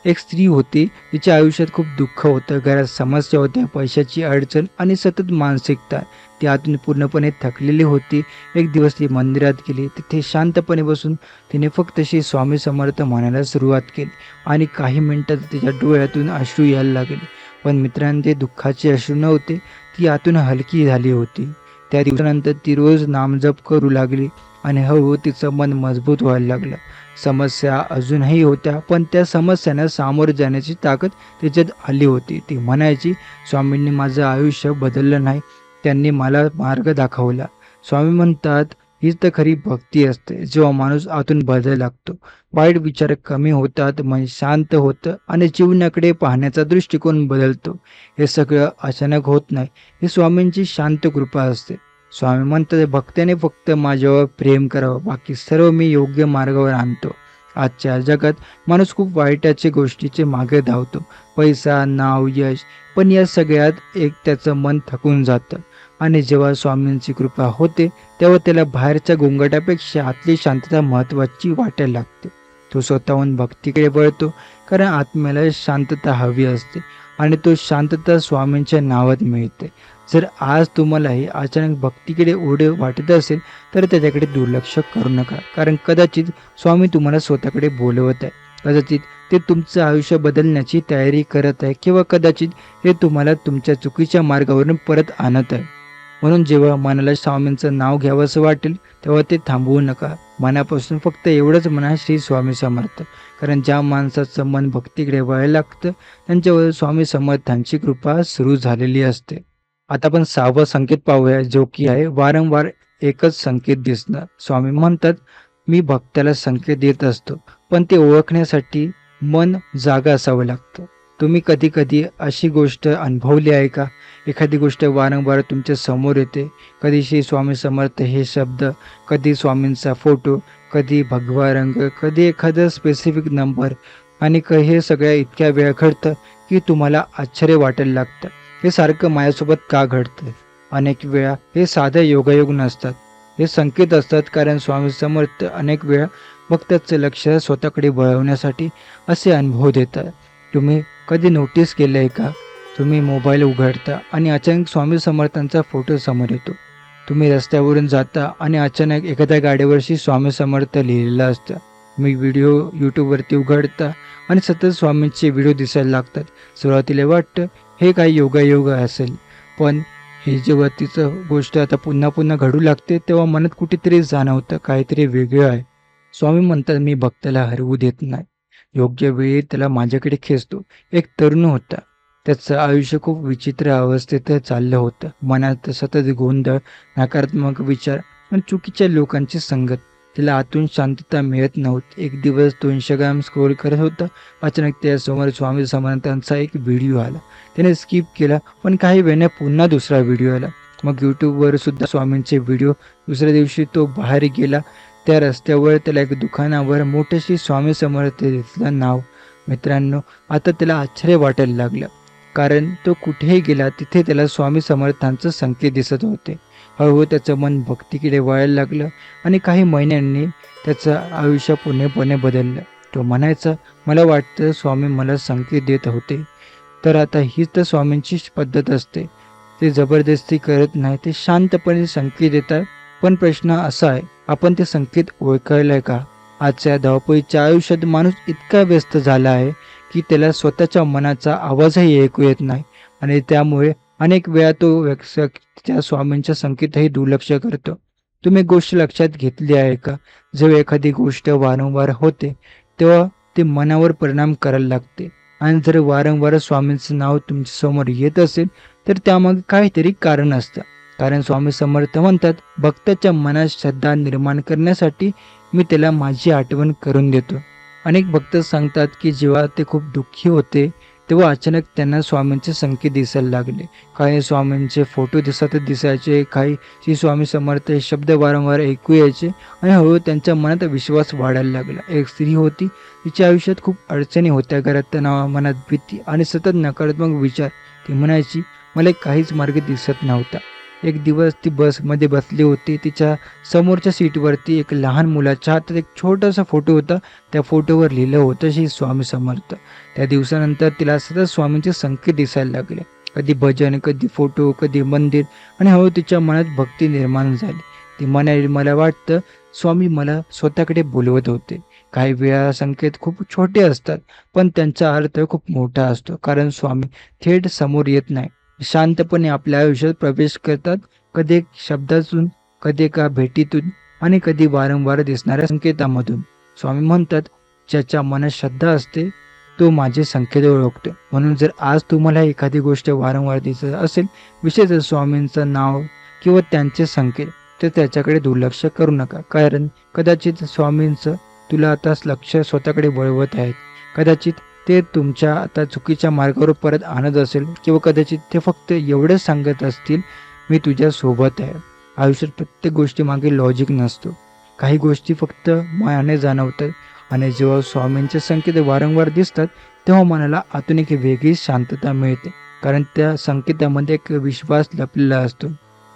एक स्त्री होती, तिच्या आयुष्यात खूप दुःख होतं, घरात समस्या होत्या, पैशाची अडचण आणि सतत मानसिकता. ती आतून पूर्णपणे थकलेली होती. एक दिवस ती मंदिरात गेली. तिथे शांतपणे बसून तिने फक्त श्री स्वामी समर्थ म्हणायला सुरुवात केली आणि काही मिनिटात तिच्या डोळ्यातून अश्रू यायला लागले. पण मित्रांनो, ते दुःखाचे अश्रू नव्हते, ती आतून हलकी झाली होती. त्या दिवसानंतर ती रोज नामजप करू लागली आणि हळूहळू तिचं मन मजबूत व्हायला लागलं. समस्या अजूनही होत्या, पण त्या समस्यांना सामोरे जाण्याची ताकद तिच्यात आली होती. ती म्हणायची, स्वामींनी माझं आयुष्य बदललं नाही, त्यांनी मला मार्ग दाखवला. स्वामी म्हणतात, हीच तर खरी भक्ती असते. जेव्हा माणूस आतून बदलायला लागतो, वाईट विचार कमी होतात, मन शांत होतं आणि जीवनाकडे पाहण्याचा दृष्टिकोन बदलतो. हे सगळं अचानक होत नाही, ही स्वामींची शांत कृपा असते. स्वामी म्हणतात, भक्ताने फक्त माझ्यावर प्रेम करावं, बाकी सर्व मी योग्य मार्गावर आणतो. आजच्या जगात माणूस खूप वाईटाच्या गोष्टीचे मागे धावतो, पैसा, नाव, यश, पण या सगळ्यात एक त्याचं मन थकून जातं. आणि जेव्हा स्वामींची कृपा होते तेव्हा त्याला बाहेरच्या गोंगाटापेक्षा आतली शांतता महत्त्वाची वाटायला लागते. तो स्वतःहून भक्तीकडे वळतो, कारण आत्म्याला शांतता हवी असते आणि तो शांतता स्वामींच्या नावात मिळते. जर आज तुम्हालाही अचानक भक्तीकडे ओढ वाटत असेल तर त्याच्याकडे दुर्लक्ष करू नका. कारण कदाचित स्वामी तुम्हाला स्वतःकडे बोलवत आहे, कदाचित ते तुमचं आयुष्य बदलण्याची तयारी करत आहे, किंवा कदाचित हे तुम्हाला तुमच्या चुकीच्या मार्गावरून परत आणत आहे. म्हणून जेव्हा मनाला स्वामींचं नाव घ्यावंसं वाटेल तेव्हा ते थांबवू नका. मनापासून फक्त एवढंच म्हणा, श्री स्वामी समर्थ. कारण ज्या माणसाचं मन भक्तीकडे वळायला लागतं त्यांच्यावर स्वामी समर्थांची कृपा सुरू झालेली असते. आता आपण 6वा संकेत पाहूया, जो की आहे वारंवार एकच संकेत दिसणं. स्वामी म्हणतात, मी भक्ताला संकेत देत असतो, पण ते ओळखण्यासाठी मन जागा असावं लागतं. तुम्ही कधी कधी अशी गोष्ट अनुभवली आहे का? एखादी गोष्ट वारंवार तुमच्या समोर येते. कधी श्री स्वामी समर्थ हे शब्द, कधी स्वामींचा फोटो, कधी भगवा रंग, कधी एखादा स्पेसिफिक नंबर, आणि हे सगळ्या इतक्या वेळा घडतं की तुम्हाला आश्चर्य वाटायला लागतं. हे सारखं माझ्यासोबत का घडतं? अनेक वेळा हे साधे योगायोग नसतात, हे संकेत असतात. कारण स्वामी समर्थ अनेक वेळा भक्ताचं लक्ष स्वतःकडे वळवण्यासाठी असे अनुभव देतात. तुम्ही कधी नोटीस केलं आहे का? तुम्ही मोबाईल उघडता आणि अचानक स्वामी समर्थांचा फोटो समोर येतो. तुम्ही रस्त्यावरून जाता आणि अचानक एखाद्या गाडीवरशी स्वामी समर्थ लिहिलेलं असतं. तुम्ही व्हिडिओ यूट्यूबवरती उघडता आणि सतत स्वामींचे व्हिडिओ दिसायला लागतात. सुरुवातीला वाटतं हे काही योगायोग असेल, पण हे जेव्हा तिचं गोष्ट आता पुन्हा पुन्हा घडू लागते तेव्हा मनात कुठेतरी जाणवतं काहीतरी वेगळं आहे. स्वामी म्हणतात, मी भक्ताला हरवू देत नाही, योग्य वेळी त्याला माझ्याकडे खेचतो. एक तरुण होता, त्याचं आयुष्य खूप विचित्र अवस्थेत चाललं होतं. मनात सतत गोंधळ, नकारात्मक विचार आणि चुकीच्या लोकांची संगत. त्याला आतून शांतता मिळत नव्हती. एक दिवस तो इंस्टाग्राम स्क्रोल करत होता. अचानक त्यासमोर स्वामी समर्थांचा एक व्हिडिओ आला. त्याने स्किप केला, पण काही वेळाने पुन्हा दुसरा व्हिडिओ आला. मग यूट्यूबवर सुद्धा स्वामींचे व्हिडिओ. दुसऱ्या दिवशी तो बाहेर गेला. त्या रस्त्यावर त्याला एक दुकानावर मोठेशी स्वामी समर्थ दिसलं नाव. मित्रांनो, आता त्याला आश्चर्य वाटायला लागलं, कारण तो कुठेही गेला तिथे त्याला स्वामी समर्थांचं संकेत दिसत होते. हळूहळू त्याचं मन भक्तीकडे वळायला लागलं आणि काही महिन्यांनी त्याचं आयुष्य पूर्णपणे बदललं. तो म्हणायचा, मला वाटतं स्वामी मला संकेत देत होते. तर आता हीच तर स्वामींची पद्धत असते. ते जबरदस्ती करत नाही, ते शांतपणे संकेत देतात. पण प्रश्न असा आहे, आपण ते संकेत ओळखायला का? आजच्या धावपळीच्या आयुष्यात माणूस इतका व्यस्त झाला आहे की त्याला स्वतःच्या मनाचा आवाजही ऐकू येत नाही, आणि त्यामुळे अनेक वेळा तो त्या स्वामींच्या संकेतही दुर्लक्ष करतो. तुम्ही गोष्ट लक्षात घेतली आहे का? जेव्हा एखादी गोष्ट वारंवार होते तेव्हा ते मनावर परिणाम करायला लागते. आणि जर वारंवार स्वामींचं नाव तुमच्या समोर येत असेल तर त्यामागे काहीतरी कारण असतं. कारण स्वामी समर्थ म्हणतात, भक्ताच्या मनात श्रद्धा निर्माण करण्यासाठी मी त्याला माझी आठवण करून देतो. अनेक भक्त सांगतात की जेव्हा ते खूप दुःखी होते तेव्हा अचानक त्यांना स्वामींचे संकेत दिसायला लागले. काही स्वामींचे फोटो दिसायचे, काही श्री स्वामी समर्थ हे शब्द वारंवार ऐकू यायचे, आणि हळूहळू त्यांच्या मनात विश्वास वाढायला लागला. एक स्त्री होती, तिच्या आयुष्यात खूप अडचणी होत्या. घरात तणाव, मनात भीती आणि सतत नकारात्मक विचार. ती म्हणायची, मला काहीच मार्ग दिसत नव्हता. एक दिवस ती बसमध्ये बसली होती. तिच्या समोरच्या सीटवरती एक लहान मुलाच्या हातात एक छोटासा फोटो होता. त्या फोटोवर लिहिलं होतं, श्री स्वामी समर्थ. त्या दिवसानंतर तिला सतत स्वामींचे संकेत दिसायला लागले. कधी भजन, कधी फोटो, कधी मंदिर, आणि हळूहळू तिच्या मनात भक्ती निर्माण झाली. ती म्हणाली, मला वाटतं स्वामी मला स्वतःकडे बोलवत होते. काही वेळा संकेत खूप छोटे असतात, पण त्यांचा अर्थ खूप मोठा असतो. कारण स्वामी थेट समोर येत नाही, शांतपणे आपल्या आयुष्यात प्रवेश करतात. कधी एक शब्दातून, कधी एका भेटीतून, आणि कधी वारंवार दिसणाऱ्या संकेतामधून. स्वामी म्हणतात, ज्याच्या मनात श्रद्धा असते तो माझे संकेत ओळखतो. म्हणून जर आज तुम्हाला एखादी गोष्ट वारंवार दिसत असेल, विशेषतः स्वामींचं नाव किंवा त्यांचे संकेत, तर त्याच्याकडे दुर्लक्ष करू नका. कारण कदाचित स्वामींचं तुला आता लक्ष स्वतःकडे वळवत आहेत. कदाचित ते तुमच्या आता चुकीच्या मार्गावर परत आणत असेल, किंवा कदाचित ते फक्त एवढंच सांगत असतील, मी तुझ्या सोबत आहे. आयुष्यात प्रत्येक गोष्टीमागे लॉजिक नसतो. काही गोष्टी फक्त मनाने जाणवतात, आणि जेव्हा स्वामींचे संकेत वारंवार दिसतात तेव्हा मनाला आतून एक वेगळी शांतता मिळते. कारण त्या संकेतामध्ये एक विश्वास लपलेला असतो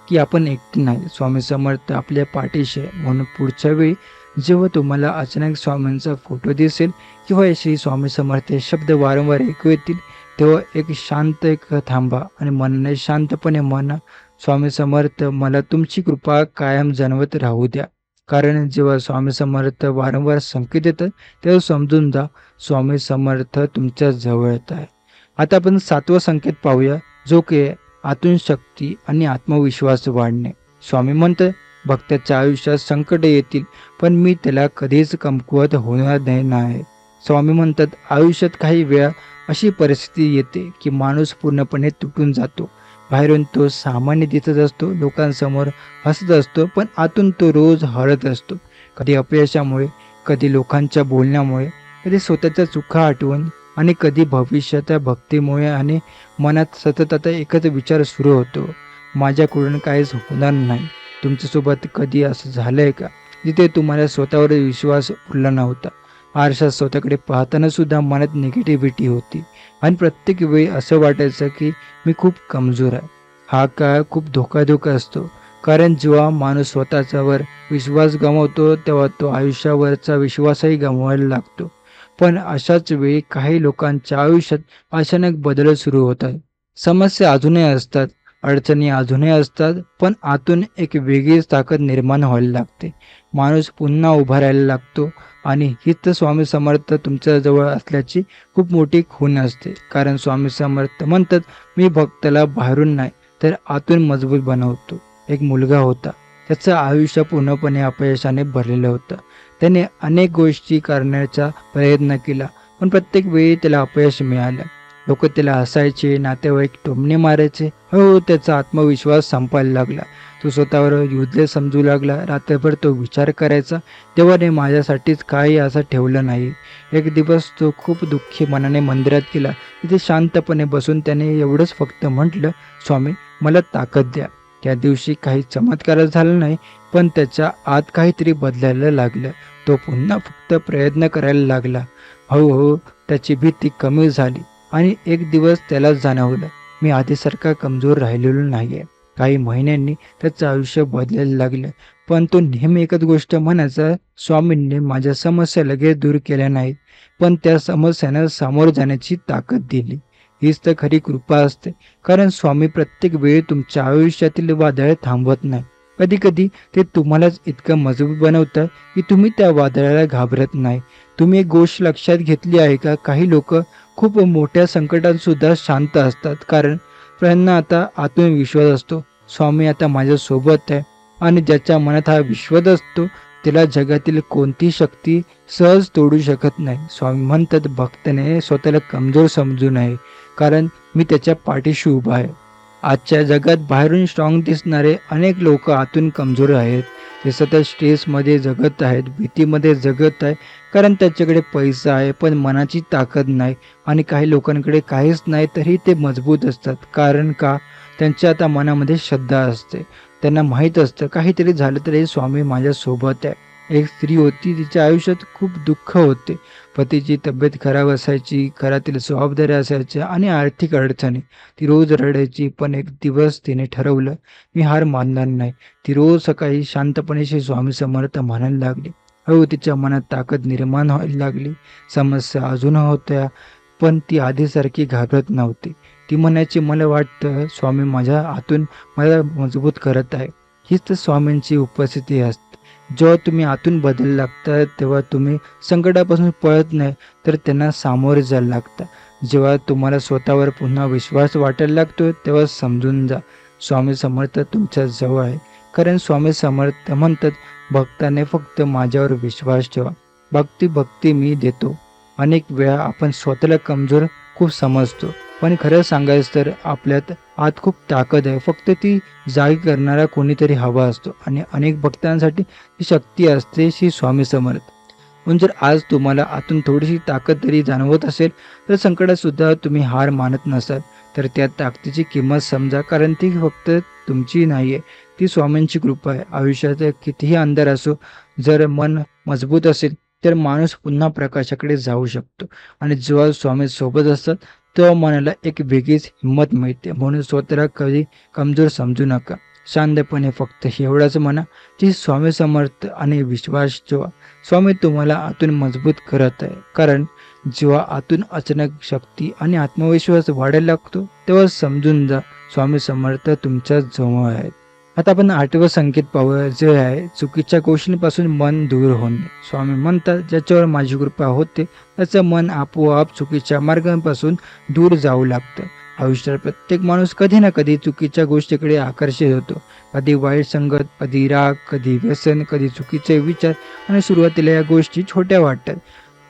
की आपण एकटे नाही, स्वामी समर्थ आपल्या पाठीशी आहे. म्हणून पुढच्या वेळी जेव्हा तुम्हाला अचानक स्वामींचा फोटो दिसेल किंवा श्री स्वामी समर्थ हे शब्द वारंवार ऐकू येतील, तेव्हा एक शांत थांबा आणि मनाने शांतपणे म्हणा, स्वामी समर्थ मला तुमची कृपा कायम जाणवत राहू द्या. कारण जेव्हा स्वामी समर्थ वारंवार संकेत देतात तेव्हा समजून जा, स्वामी समर्थ तुमच्या जवळ येत आहे. आता आपण 7वा संकेत पाहूया, जो की आतून शक्ती आणि आत्मविश्वास वाढणे. स्वामी म्हणतात, भक्ताच्या आयुष्यात संकट येतील, पण मी त्याला कधीच कमकुवत होणार नाही. स्वामी म्हणतात, आयुष्यात काही वेळा अशी परिस्थिती येते की माणूस पूर्णपणे तुटून जातो. बाहेरून तो सामान्य दिसत असतो, लोकांसमोर हसत असतो, पण आतून तो रोज हरत असतो. कधी अपयशामुळे, कधी लोकांच्या बोलण्यामुळे, कधी स्वतःच्या चुका आठवून आणि कधी भविष्याच्या भक्तीमुळे. आणि मनात सतत आता एकच विचार सुरू होतो, माझ्याकडून काहीच होणार नाही. तुमच्यासोबत कधी असं झालंय का, जिथे तुम्हाला स्वतःवर विश्वास उरला नव्हता? आरशात स्वतःकडे पाहताना सुद्धा मनात निगेटिव्हिटी होती आणि प्रत्येक वेळी असं वाटायचं की मी खूप कमजोर आहे. हा काळ खूप धोकाधोका असतो, कारण जेव्हा माणूस स्वतःच्यावर विश्वास गमावतो तेव्हा तो आयुष्यावरचा विश्वासही गमवायला लागतो. पण अशाच वेळी काही लोकांच्या आयुष्यात अचानक बदल सुरू होतात. समस्या अजूनही असतात, अडचणी अजूनही असतात, पण आतून एक वेगळीच ताकद निर्माण व्हायला लागते. माणूस पुन्हा उभा राहायला लागतो. आणि हीच तर स्वामी समर्थ तुमच्या जवळ असल्याची खूप मोठी खूण असते. कारण स्वामी समर्थ म्हणतात, मी भक्ताला बाहेरून नाही तर आतून मजबूत बनवतो. एक मुलगा होता, त्याचं आयुष्य पूर्णपणे अपयशाने भरलेलं होतं. त्याने अनेक गोष्टी करण्याचा प्रयत्न केला, पण प्रत्येक वेळी त्याला अपयश मिळालं. लोक त्याला हसायचे, नातेवाईक टोमणे मारायचे. हळूहळू त्याचा आत्मविश्वास संपायला लागला. तो स्वतःवर युजलेस समजू लागला. रात्रभर तो विचार करायचा, देवाने माझ्यासाठीच काही असं ठेवलं नाही. एक दिवस तो खूप दुःखी मनाने मंदिरात गेला. तिथे शांतपणे बसून त्याने एवढंच फक्त म्हटलं, स्वामी मला ताकद द्या. त्या दिवशी काही चमत्कारच झाला नाही, पण त्याच्या आत काहीतरी बदलायला लागलं. तो पुन्हा फक्त प्रयत्न करायला लागला. हळूहळू त्याची भीती कमी झाली आणि एक दिवस त्याला जाणवलं, मी आधीसारखा कमजोर राहिलेलो नाहीये. काही महिन्यांनी त्याचं आयुष्य बदलायला लागलं. पण तो नेहमी एकच गोष्ट म्हणायचा, स्वामींनी माझ्या समस्या लगेच दूर केल्या नाहीत, पण त्या समस्यांना सामोरं जाण्याची ताकद दिली. हीच तर खरी कृपा असते. कारण स्वामी प्रत्येक वेळी तुमच्या आयुष्यातील वादळ थांबवत नाही. कधी कधी ते तुम्हालाच इतकं मजबूत बनवतं की तुम्ही त्या वादळाला घाबरत नाही. तुम्ही एक गोष्ट लक्षात घेतली आहे का, काही लोक खूप मोठ्या संकटात सुद्धा शांत असतात, कारण त्यांना आता आतून विश्वास असतो, स्वामी आता माझ्या सोबत आहे. आणि ज्याच्या मनात हा विश्वास असतो त्याला जगातील कोणती शक्ती सहज तोडू शकत नाही. स्वामी म्हणतात, भक्ताने स्वतःला कमजोर समजू नये, कारण मी त्याच्या पाठीशी उभा आहे. आजच्या जगात बाहेरून स्ट्रॉंग दिसणारे अनेक लोक आतून कमजोर आहेत. ते सतत स्ट्रेसमध्ये जगत आहेत, भीतीमध्ये जगत आहे, कारण त्याच्याकडे पैसा आहे पण मनाची ताकद नाही. आणि काही लोकांकडे काहीच नाही तरी ते मजबूत असतात. कारण का, त्यांच्या आता मनामध्ये श्रद्धा असते. त्यांना माहीत असतं, काहीतरी झालं तरी स्वामी माझ्या सोबत आहे. एक स्त्री होती, तिच्या आयुष्यात खूप दुःख होते. पतीची तब्येत खराब असायची, घरातील जबाबदाऱ्या असायच्या आणि आर्थिक अडचणी. ती रोज रडायची, पण एक दिवस तिने ठरवलं, मी हार मानणार नाही. ती रोज सकाळी शांतपणे श्री स्वामी समर्थ म्हणायला लागली. हळू तिच्या मनात ताकद निर्माण व्हायला लागली. समस्या अजून होत्या, पण ती आधीसारखी घाबरत नव्हती. ती म्हणायची, मला वाटतं स्वामी माझ्या आतून मला मजबूत करत आहे. हीच तर स्वामींची उपस्थिती असते. जेव्हा तुम्ही आतून बदल लागता तेव्हा तुम्ही संकटापासून पळत नाही तर त्यांना सामोरे जायला लागता. जेव्हा तुम्हाला स्वतःवर पुन्हा विश्वास वाटायला लागतो तेव्हा समजून जा, स्वामी समर्थ तुमच्या जवळ आहे. कारण स्वामी समर्थ म्हणतात, भक्ताने फक्त माझ्यावर विश्वास ठेवा, भक्ती मी देतो. अनेक वेळा आपण स्वतःला कमजोर खूप समजतो, पण खरं सांगायचं तर आपल्यात आत खूप ताकद आहे. फक्त ती जागी करणारा कोणीतरी हवा असतो. आणि अनेक भक्तांसाठी ही शक्ती असते श्री स्वामी समर्थ. पण जर आज तुम्हाला आतून थोडीशी ताकद तरी जाणवत असेल तर संकटात सुद्धा तुम्ही हार मानत नसाल तर त्या ताकदीची किंमत समजा. कारण ती फक्त तुमची नाही आहे, ती स्वामींची कृपा आहे. आयुष्यात कितीही अंधार असो, जर मन मजबूत असेल तर माणूस पुन्हा प्रकाशाकडे जाऊ शकतो. आणि जेव्हा स्वामी सोबत असतात तेव्हा मनाला एक वेगळीच हिंमत मिळते. म्हणून स्वतःला कधी कमजोर समजू नका. शांतपणे फक्त एवढाच म्हणा, की स्वामी समर्थ आणि विश्वास ठेवा. स्वामी तुम्हाला आतून मजबूत करत आहे. कारण जेव्हा आतून अचानक शक्ती आणि आत्मविश्वास वाढायला लागतो तेव्हा समजून जा, स्वामी समर्थ तुमच्या जवळ आहेत. आता आपण 8वं संकेत पाहूया, जे आहे चुकीच्या गोष्टींपासून मन दूर होणे. स्वामी म्हणतात, ज्याच्यावर माझी कृपा होते त्याचं मन आपोआप चुकीच्या मार्गांपासून दूर जाऊ लागतं. आयुष्यात प्रत्येक माणूस कधी ना कधी चुकीच्या गोष्टीकडे आकर्षित होतो. कधी वाईट संगत, कधी राग, कधी व्यसन, कधी चुकीचे विचार. आणि सुरुवातीला या गोष्टी छोट्या वाटतात.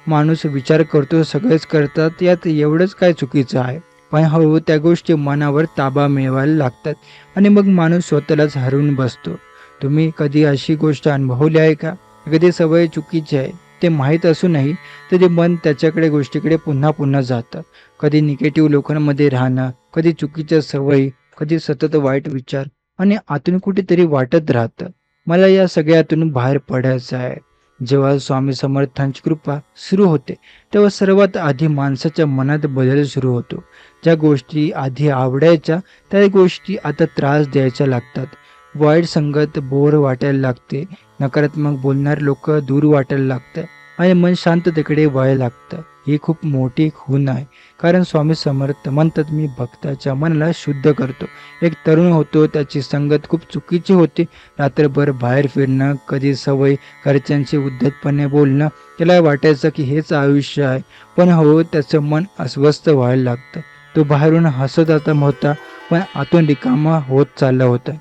माणूस विचार करतो सगळेच करतात, यात एवढंच काय चुकीचं आहे. पण हळूहळू त्या गोष्टी मनावर ताबा मिळवायला लागतात आणि मग माणूस स्वतःलाच हरवून बसतो. तुम्ही कधी अशी गोष्ट अनुभवली आहे का? कधी सवय चुकीची आहे ते माहीत असूनही तरी मन त्याच्याकडे गोष्टीकडे पुन्हा पुन्हा जातं. कधी निगेटिव्ह लोकांमध्ये राहणं, कधी चुकीच्या सवयी, कधी सतत वाईट विचार. आणि आतून कुठेतरी वाटत राहतं, मला या सगळ्यातून बाहेर पडायचं आहे. जेव्हा स्वामी समर्थांची कृपा सुरू होते तेव्हा सर्वात आधी माणसाच्या मनात बदल सुरू होतो. ज्या गोष्टी आधी आवडायच्या त्या गोष्टी आता त्रास द्यायच्या लागतात. वाईट संगत बोर वाटायला लागते, नकारात्मक बोलणारे लोक दूर वाटायला लागतं आणि मन शांततेकडे वळायला लागतं. ही खूप मोठी खूण आहे, कारण स्वामी समर्थ म्हणतात, मी भक्ताच्या मनाला शुद्ध करतो. एक तरुण होतो, त्याची संगत खूप चुकीची होती. रात्रभर बाहेर फिरणं, कधी सवय, घरच्यांशी उद्धटपणे बोलणं. त्याला वाटायचं की हेच आयुष्य आहे. पण हो, त्याचं मन अस्वस्थ व्हायला लागतं. तो बाहेरून हसत होता पण आतून रिकामा होत चालला होता.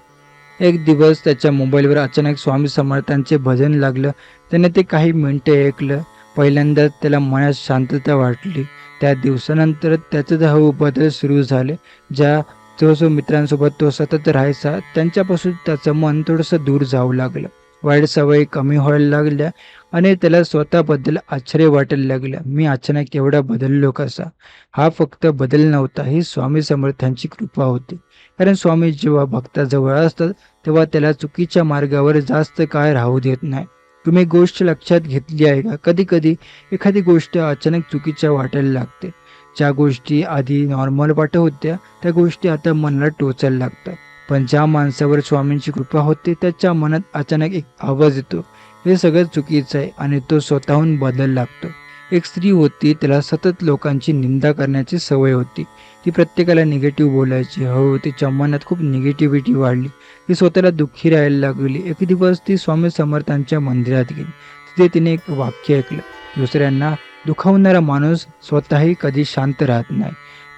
एक दिवस त्याच्या मोबाईलवर अचानक स्वामी समर्थांचे भजन लागलं. त्याने ते काही मिनिटे ऐकलं. पहिल्यांदा त्याला मनात शांतता वाटली. त्या दिवसानंतर त्याचे हळूहळू बदल सुरू झाले. जो मित्रांसोबत तो सतत राहायचा त्यांच्यापासून त्याचं मन थोडंसं दूर जाऊ लागलं. वाईट सवयी कमी व्हायला लागल्या आणि त्याला स्वतःबद्दल आश्चर्य वाटायला लागलं. मी अचानक एवढा बदललो कसा? हा फक्त बदल नव्हता, ही स्वामी समर्थांची कृपा होती. कारण स्वामी जेव्हा भक्ताजवळ असतात तेव्हा त्याला चुकीच्या मार्गावर जास्त काळ राहू देत नाही. तुम्ही गोष्ट लक्षात घेतली आहे का? कधी कधी एखादी गोष्ट अचानक चुकीच्या वाटायला लागते. ज्या गोष्टी आधी नॉर्मल वाटत होत्या त्या गोष्टी आता मनाला टोचायला लागतात. पण ज्या माणसावर स्वामींची कृपा होते त्याच्या मनात अचानक एक आवाज येतो, हे सगळं चुकीचं आहे, आणि तो स्वतःहून बदलायला लागतो. एक स्त्री होती, त्याला सतत लोकांची निंदा करण्याची सवय होती. ती प्रत्येकाला निगेटिव्ह बोलायची. हळूहळू तिच्या मनात खूप निगेटिव्हिटी वाढली. ती स्वतःला दुःखी राहायला लागली. एक दिवस ती स्वामी समर्थांच्या मंदिरात गेली. तिथे तिने एक वाक्य ऐकलं, दुसऱ्यांना दुखावणारा माणूस स्वतःही कधी शांत राहत नाही.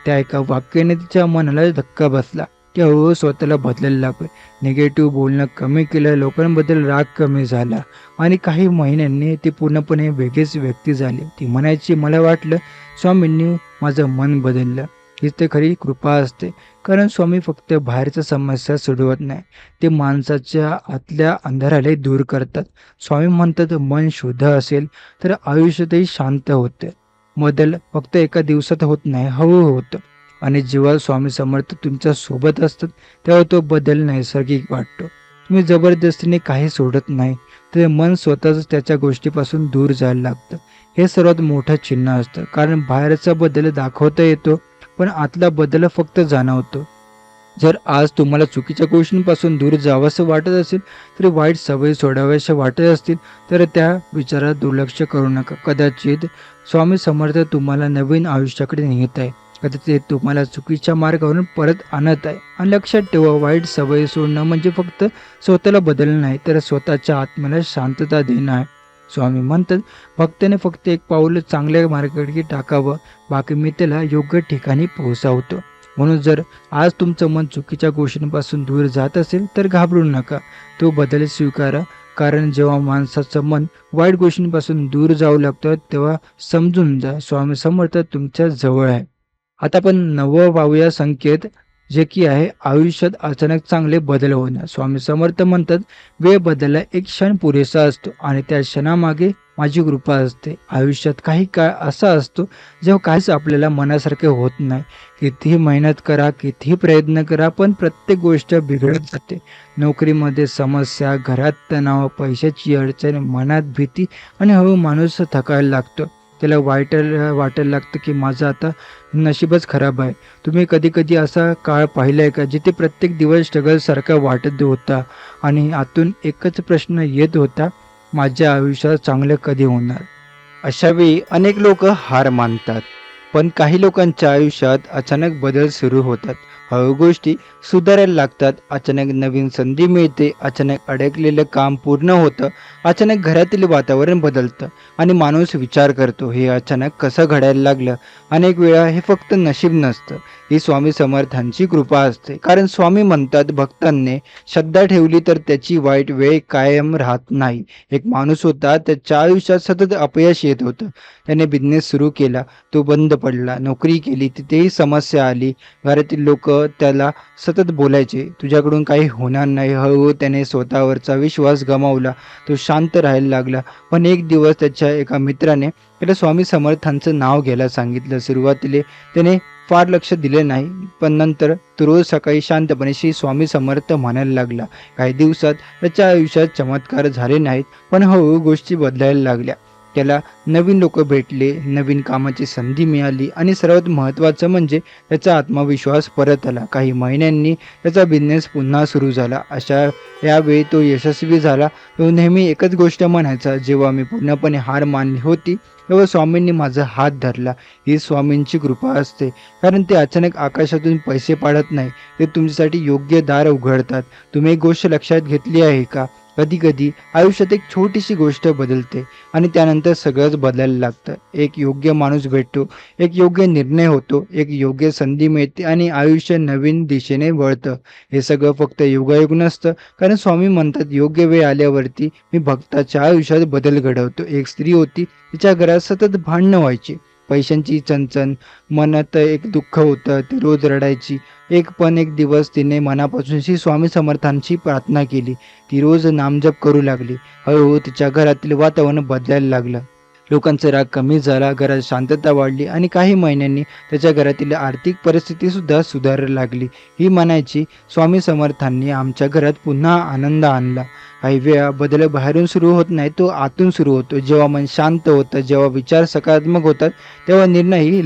त्या एका वाक्याने तिच्या मनाला धक्का बसला. ती हळूहळू स्वतःला बदलायला लागली. निगेटिव्ह बोलणं कमी केलं, लोकांबद्दल राग कमी झाला आणि काही महिन्यांनी ती पूर्णपणे वेगळीच व्यक्ती झाली. ती म्हणायची, मला वाटलं स्वामींनी माझं मन बदललं. हीच ते खरी कृपा असते. कारण स्वामी फक्त बाहेरच्या समस्या सोडवत नाही, ते माणसाच्या आतल्या अंधाराला दूर करतात. स्वामी म्हणतात, मन शुद्ध असेल तर आयुष्यातही शांत होते. बदल फक्त एका दिवसात होत नाही, हळूहळू होतं. आणि जेव्हा स्वामी समर्थ तुमच्या सोबत असतात तेव्हा तो बदल नैसर्गिक वाटतो. तुम्ही जबरदस्तीने काही सोडत नाही, तर मन स्वतःच त्याच्या गोष्टीपासून दूर जायला लागतं. हे सर्वात मोठं चिन्ह असतं, कारण बाहेरचा बदल दाखवता येतो पण आतला बदल फक्त जाणवतो. जर आज तुम्हाला चुकीच्या गोष्टींपासून दूर जावंसं वाटत असेल, तर वाईट सवयी सोडाव्याशा वाटत असतील तर त्या विचारात दुर्लक्ष करू नका. कदाचित स्वामी समर्थ तुम्हाला नवीन आयुष्याकडे नेत आहे, कदाचित तुम्हाला चुकीच्या मार्गावरून परत आणत आहे. आणि लक्षात ठेवा, वाईट सवयी सोडणं म्हणजे फक्त स्वतःला बदलणं नाही, तर स्वतःच्या आत्म्याला शांतता देणं आहे. स्वामी म्हणतात, भक्ताने फक्त एक पाऊल चांगल्या मार्गाकडे टाकावं, बाकी मी त्याला योग्य ठिकाणी पोहोचवतो. म्हणून जर आज तुमचं मन चुकीच्या गोष्टींपासून दूर जात असेल तर घाबरू नका, तो बदल स्वीकारा. कारण जेव्हा माणसाचं मन वाईट गोष्टींपासून दूर जाऊ लागतं तेव्हा समजून जा, स्वामी समर्थ तुमच्या जवळ आहे. आता आपण 9वा पाहूया संकेत, जे की आहे आयुष्यात अचानक चांगले बदल होणं. स्वामी समर्थ म्हणतात, वेळ बदलला एक क्षण पुरेसा असतो आणि त्या क्षणामागे माझी कृपा असते. आयुष्यात काही काळ असा असतो जेव्हा काहीच आपल्याला मनासारखे होत नाही. कितीही मेहनत करा, कितीही प्रयत्न करा, पण प्रत्येक गोष्ट बिघडत जाते. नोकरीमध्ये समस्या, घरात तणाव, पैशाची अडचण, मनात भीती आणि हळूहळू माणूस थकायला लागतो. त्याला वाटायला लागतं की माझं आता नशीबच खराब आहे. तुम्ही कधी कधी असा काळ पाहिलाय का, जिथे प्रत्येक दिवस स्ट्रगल सारखा वाटत होता आणि आतून एकच प्रश्न येत होता, माझ्या आयुष्यात चांगलं कधी होणार? अशा वेळी अनेक लोक हार मानतात, पण काही लोकांच्या आयुष्यात अचानक बदल सुरू होतात. हळू गोष्टी सुधारायला लागतात. अचानक नवीन संधी मिळते, अचानक अडकलेलं काम पूर्ण होतं, अचानक घरातील वातावरण बदलतं आणि माणूस विचार करतो, हे अचानक कसं घडायला लागलं. अनेक वेळा हे फक्त नशीब नसतं, ही स्वामी समर्थांची कृपा असते. कारण स्वामी म्हणतात भक्तांनी श्रद्धा ठेवली तर त्याची वाईट वेळ कायम राहत नाही. एक माणूस होता, त्याच्या आयुष्यात सतत अपयश येत होतं. त्याने बिझनेस सुरू केला, तो बंद पडला. नोकरी केली, तिथेही समस्या आली. घरातील लोक त्याला सतत बोलायचे, तुझ्याकडून काही होणार नाही. हळूहळू त्याने स्वतःवरचा विश्वास गमावला. तो शांत राहायला लागला. पण एक दिवस त्याच्या एका मित्राने त्याला स्वामी समर्थांचं नाव घ्यायला सांगितलं. सुरुवातीला त्याने फार लक्ष दिले नाही, पण नंतर तो रोज सकाळी शांतपणे श्री स्वामी समर्थ म्हणायला लागला. काही दिवसात त्याच्या आयुष्यात चमत्कार झाले नाहीत, पण हळूहळू गोष्टी बदलायला लागल्या. त्याला नवीन लोक भेटले, नवीन कामाची संधी मिळाली आणि सर्वात महत्त्वाचं म्हणजे त्याचा आत्मविश्वास परत आला. काही महिन्यांनी त्याचा बिझनेस पुन्हा सुरू झाला. यावेळी तो यशस्वी झाला. तो नेहमी एकच गोष्ट म्हणायचा, जेव्हा मी पूर्णपणे हार मानली होती तेव्हा स्वामींनी माझा हात धरला. ही स्वामींची कृपा असते, कारण ते अचानक आकाशातून पैसे पाडत नाही, ते तुमच्यासाठी योग्य दार उघडतात. तुम्ही एक गोष्ट लक्षात घेतली आहे का? कधी कधी आयुष्यात एक छोटीशी गोष्ट बदलते आणि त्यानंतर सगळंच बदलायला लागतं. एक योग्य माणूस भेटतो, एक योग्य निर्णय होतो, एक योग्य संधी मिळते आणि आयुष्य नवीन दिशेने वळतं. हे सगळं फक्त योगायोग नसतं, कारण स्वामी म्हणतात योग्य वेळ आल्यावरती मी भक्ताच्या आयुष्यात बदल घडवतो. एक स्त्री होती, तिच्या घरात सतत भांडणं व्हायची. पैशांची चणचण, मनात एक दुःख होतं, ती रोज रडायची. एक दिवस तिने मनापासून श्री स्वामी समर्थांची प्रार्थना केली. ती रोज नामजप करू लागली. हळूहळू तिच्या घरातील वातावरण बदलायला लागलं. लोकांचा राग कमी झाला, घरात शांतता वाढली आणि काही महिन्यांनी त्याच्या घरातील आर्थिक परिस्थिती सुद्धा सुधारायला लागली. ही म्हणायची, स्वामी समर्थांनी आमच्या घरात पुन्हा आनंद आणला. काही वेळा बदल बाहेरून सुरू होत नाही, तो आतून सुरू होतो. जेव्हा मन शांत होतं, जेव्हा विचार सकारात्मक होतात, तेव्हा निर्णयही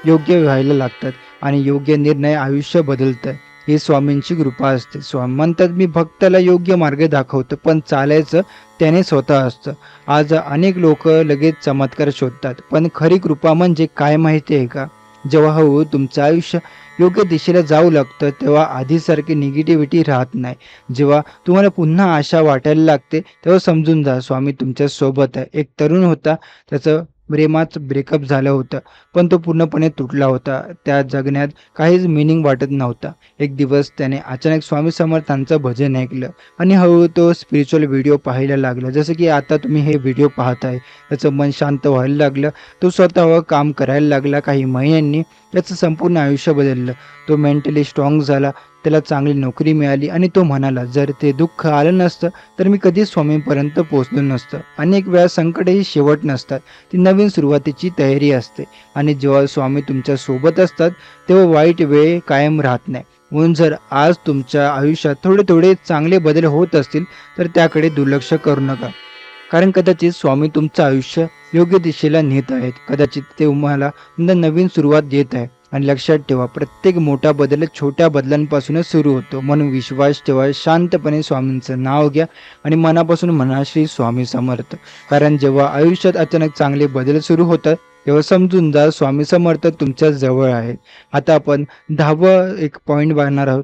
योग्य व्हायला लागतात आणि योग्य निर्णय आयुष्य बदलतं. ही स्वामींची कृपा असते. स्वामी म्हणतात मी भक्ताला योग्य मार्ग दाखवतो, पण चालायचं त्याने स्वतः असतं. आज अनेक लोक लगेच चमत्कार शोधतात, पण खरी कृपा म्हणजे काय माहिती आहे का? जेव्हा हळूहळू तुमचं आयुष्य योग्य दिशेला जाऊ लागतं, तेव्हा आधीसारखी निगेटिव्हिटी राहत नाही. जेव्हा तुम्हाला पुन्हा आशा वाटायला लागते, तेव्हा समजून जा स्वामी तुमच्या सोबत आहे. एक तरुण होता, त्याचं प्रेमाचं ब्रेकअप झालं होतं, पण तो पूर्णपणे तुटला होता. त्या जगण्यात काहीच मिनिंग वाटत नव्हता. एक दिवस त्याने अचानक स्वामी समर्थांचं भजन ऐकलं आणि हळूहळू तो स्पिरिच्युअल व्हिडिओ पाहायला लागला. जसं की आता तुम्ही हे व्हिडिओ पाहताय. त्याचं मन शांत व्हायला लागलं. तो स्वतःवर काम करायला लागला. काही महिन्यांनी त्याचं संपूर्ण आयुष्य बदललं. तो मेंटली स्ट्रॉंग झाला. त्याला चांगली नोकरी मिळाली आणि तो म्हणाला, जर ते दुःख आलं नसतं तर मी कधीच स्वामींपर्यंत पोहोचलो नसतं. अनेक वेळा संकट ही शेवट नसतात, ती नवीन सुरुवातीची तयारी असते. आणि जेव्हा स्वामी तुमच्या सोबत असतात तेव्हा वाईट वेळ कायम राहत नाही. म्हणून जर आज तुमच्या आयुष्यात थोडे थोडे चांगले बदल होत असतील तर त्याकडे दुर्लक्ष करू नका, कारण कदाचित स्वामी तुमचं आयुष्य योग्य दिशेला नेत आहेत. कदाचित ते तुम्हाला नवीन सुरुवात देत आहे. आणि लक्षात ठेवा, प्रत्येक मोठा बदल छोट्या बदलांपासूनच सुरू होतो. म्हणून विश्वास ठेवा, शांतपणे स्वामींचं नाव घ्या आणि मनापासून म्हणा श्री स्वामी समर्थ. कारण जेव्हा आयुष्यात अचानक चांगले बदल सुरू होतात तेव्हा समजून जा स्वामी समर्थ तुमच्या जवळ आहेत. आता आपण 10वं एक पॉईंट बघणार आहोत.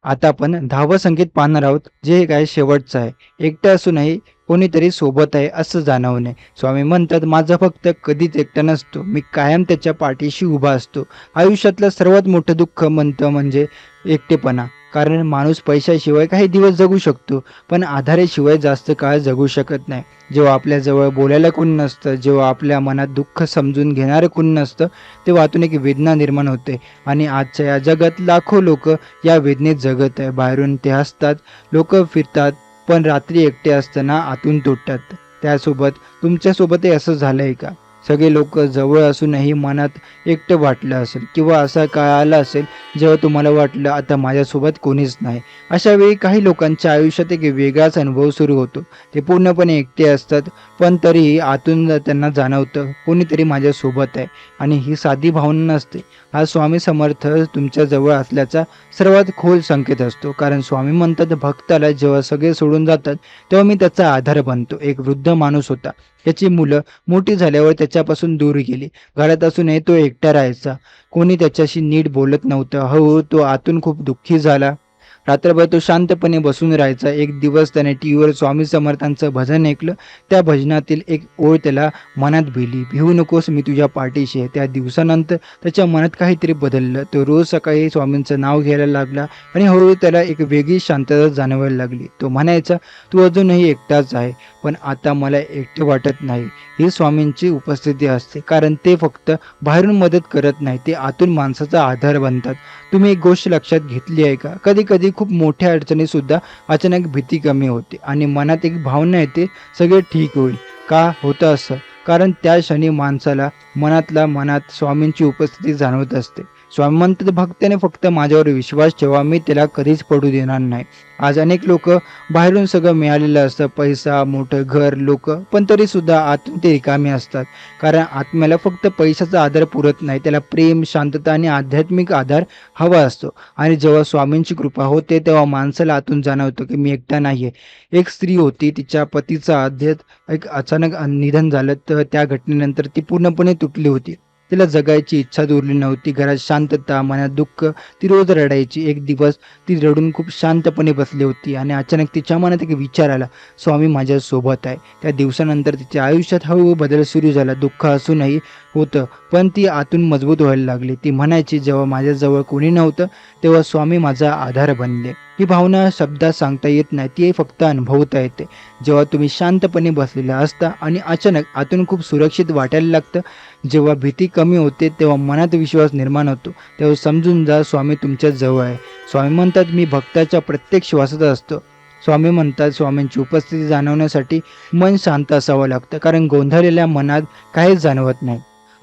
आता आपण 10वं संकेत पाहणार आहोत, जे काय शेवटचं आहे. एकटं असूनही कोणीतरी सोबत आहे असं जाणवणे. स्वामी म्हणतात माझा भक्त कधीच एकटा नसतो, मी कायम त्याच्या पाठीशी उभा असतो. आयुष्यातलं सर्वात मोठं दुःख म्हणजे एकटेपणा. कारण माणूस पैशाशिवाय काही दिवस जगू शकतो, पण आधाराशिवाय जास्त काळ जगू शकत नाही. जेव्हा आपल्याजवळ बोलायला कोण नसतं, जेव्हा आपल्या मनात दुःख समजून घेणारं कोण नसतं, तेव्हा आतून एक वेदना निर्माण होते. आणि आजच्या या जगात लाखो लोक या वेदनेत जगत आहे. बाहेरून ते हसतात, लोक फिरतात, पण रात्री एकटे असताना आतून तुटतात. त्यासोबत तुमच्यासोबतही असं झालंय का? सगळे लोक जवळ असूनही मनात एकटं वाटलं असेल, किंवा असा काळ आला असेल जेव्हा तुम्हाला वाटलं आता माझ्यासोबत कोणीच नाही. अशा वेळी काही लोकांच्या आयुष्यात एक वेगळाच अनुभव सुरू होतो. ते पूर्णपणे एकटे असतात, पण तरीही आतून त्यांना जाणवतं कोणीतरी माझ्यासोबत आहे. आणि ही साधी भावना नसते, हा स्वामी समर्थ तुमच्या जवळ असल्याचा सर्वात खोल संकेत असतो. कारण स्वामी म्हणतात भक्ताला जेव्हा सगळे सोडून जातात तेव्हा मी त्याचा आधार बनतो. एक वृद्ध माणूस होता, त्याची मुलं मोठी झाल्यावर त्याच्यापासून दूर गेली. घरात असूनही तो एकटा राहायचा, कोणी त्याच्याशी नीट बोलत नव्हतं. हळूहळू तो आतून खूप दुःखी झाला. रात्रभर तो शांतपणे बसून राहायचा. एक दिवस त्याने टीव्हीवर स्वामी समर्थांचं भजन ऐकलं. त्या भजनातील एक ओळ त्याला मनात भिली, "भिवू नकोस, मी तुझ्या पाठीशी आहे." त्या दिवसानंतर त्याच्या मनात काहीतरी बदललं. तो रोज सकाळी स्वामींचं नाव घ्यायला लागला आणि हळूहळू त्याला एक वेगळी शांतता जाणवायला लागली. तो म्हणायचा, "तू अजूनही एकटाच आहे, पण आता मला एकटे वाटत नाही." ही स्वामींची उपस्थिती असते, कारण ते फक्त बाहेरून मदत करत नाही, ते आतून माणसाचा आधार बनतात. तुम्ही एक गोष्ट लक्षात घेतली आहे का? कधी-कधी खूप मोठ्या अडचणीसुद्धा अचानक भीती कमी होते आणि मनात एक भावना येते, सगळे ठीक होईल. का होतं असं? कारण त्या क्षणी माणसाला मनात स्वामींची उपस्थिती जाणवत असते. स्वामी म्हणतात, "भक्ताने फक्त माझ्यावर विश्वास ठेवा, मी त्याला कधीच पडू देणार नाही." आज अनेक लोकं बाहेरून सगळं मिळालेलं असतं, पैसा, मोठं घर, लोकं, पण तरीसुद्धा आतून ते रिकामे असतात. कारण आत्म्याला फक्त पैशाचा आधार पुरत नाही, त्याला प्रेम, शांतता आणि आध्यात्मिक आधार हवा असतो. आणि जेव्हा स्वामींची कृपा होते, तेव्हा माणसाला आतून जाणवतं, की मी एकटा नाहीये. एक स्त्री होती, तिच्या पतीचं एक अचानक निधन झालं, तर त्या घटनेनंतर ती पूर्णपणे तुटली होती. तिला जगायची इच्छा उरली नव्हती. घरात शांतता, मनात दुःख. ती रोज रडायची. एक दिवस ती रडून खूप शांतपणे बसली होती आणि अचानक तिच्या मनात एक विचार आला, स्वामी माझ्यासोबत आहे. त्या दिवसानंतर तिच्या आयुष्यात हळूहळू बदल सुरू झाला. दुःख असूनही होतं, पण ती आतून मजबूत व्हायला लागली. ती म्हणायची, जेव्हा माझ्याजवळ कोणी नव्हतं, तेव्हा स्वामी माझा आधार बनले. ही भावना शब्दात सांगता येत नाही, ती फक्त अनुभवता येते. जेव्हा तुम्ही शांतपणे बसलेला असता आणि अचानक आतून खूप सुरक्षित वाटायला लागतं, जेव्हा भीती कमी होते, तेव्हा मनात विश्वास निर्माण होतो, तेव्हा समजून जा स्वामी तुमच्या जवळ आहे. स्वामी म्हणतात, मी भक्ताच्या प्रत्येक श्वासात असतो. स्वामी म्हणतात, स्वामींची उपस्थिती जाणवण्यासाठी मन शांत असावं लागतं, कारण गोंधळलेल्या मनात काहीच जाणवत नाही.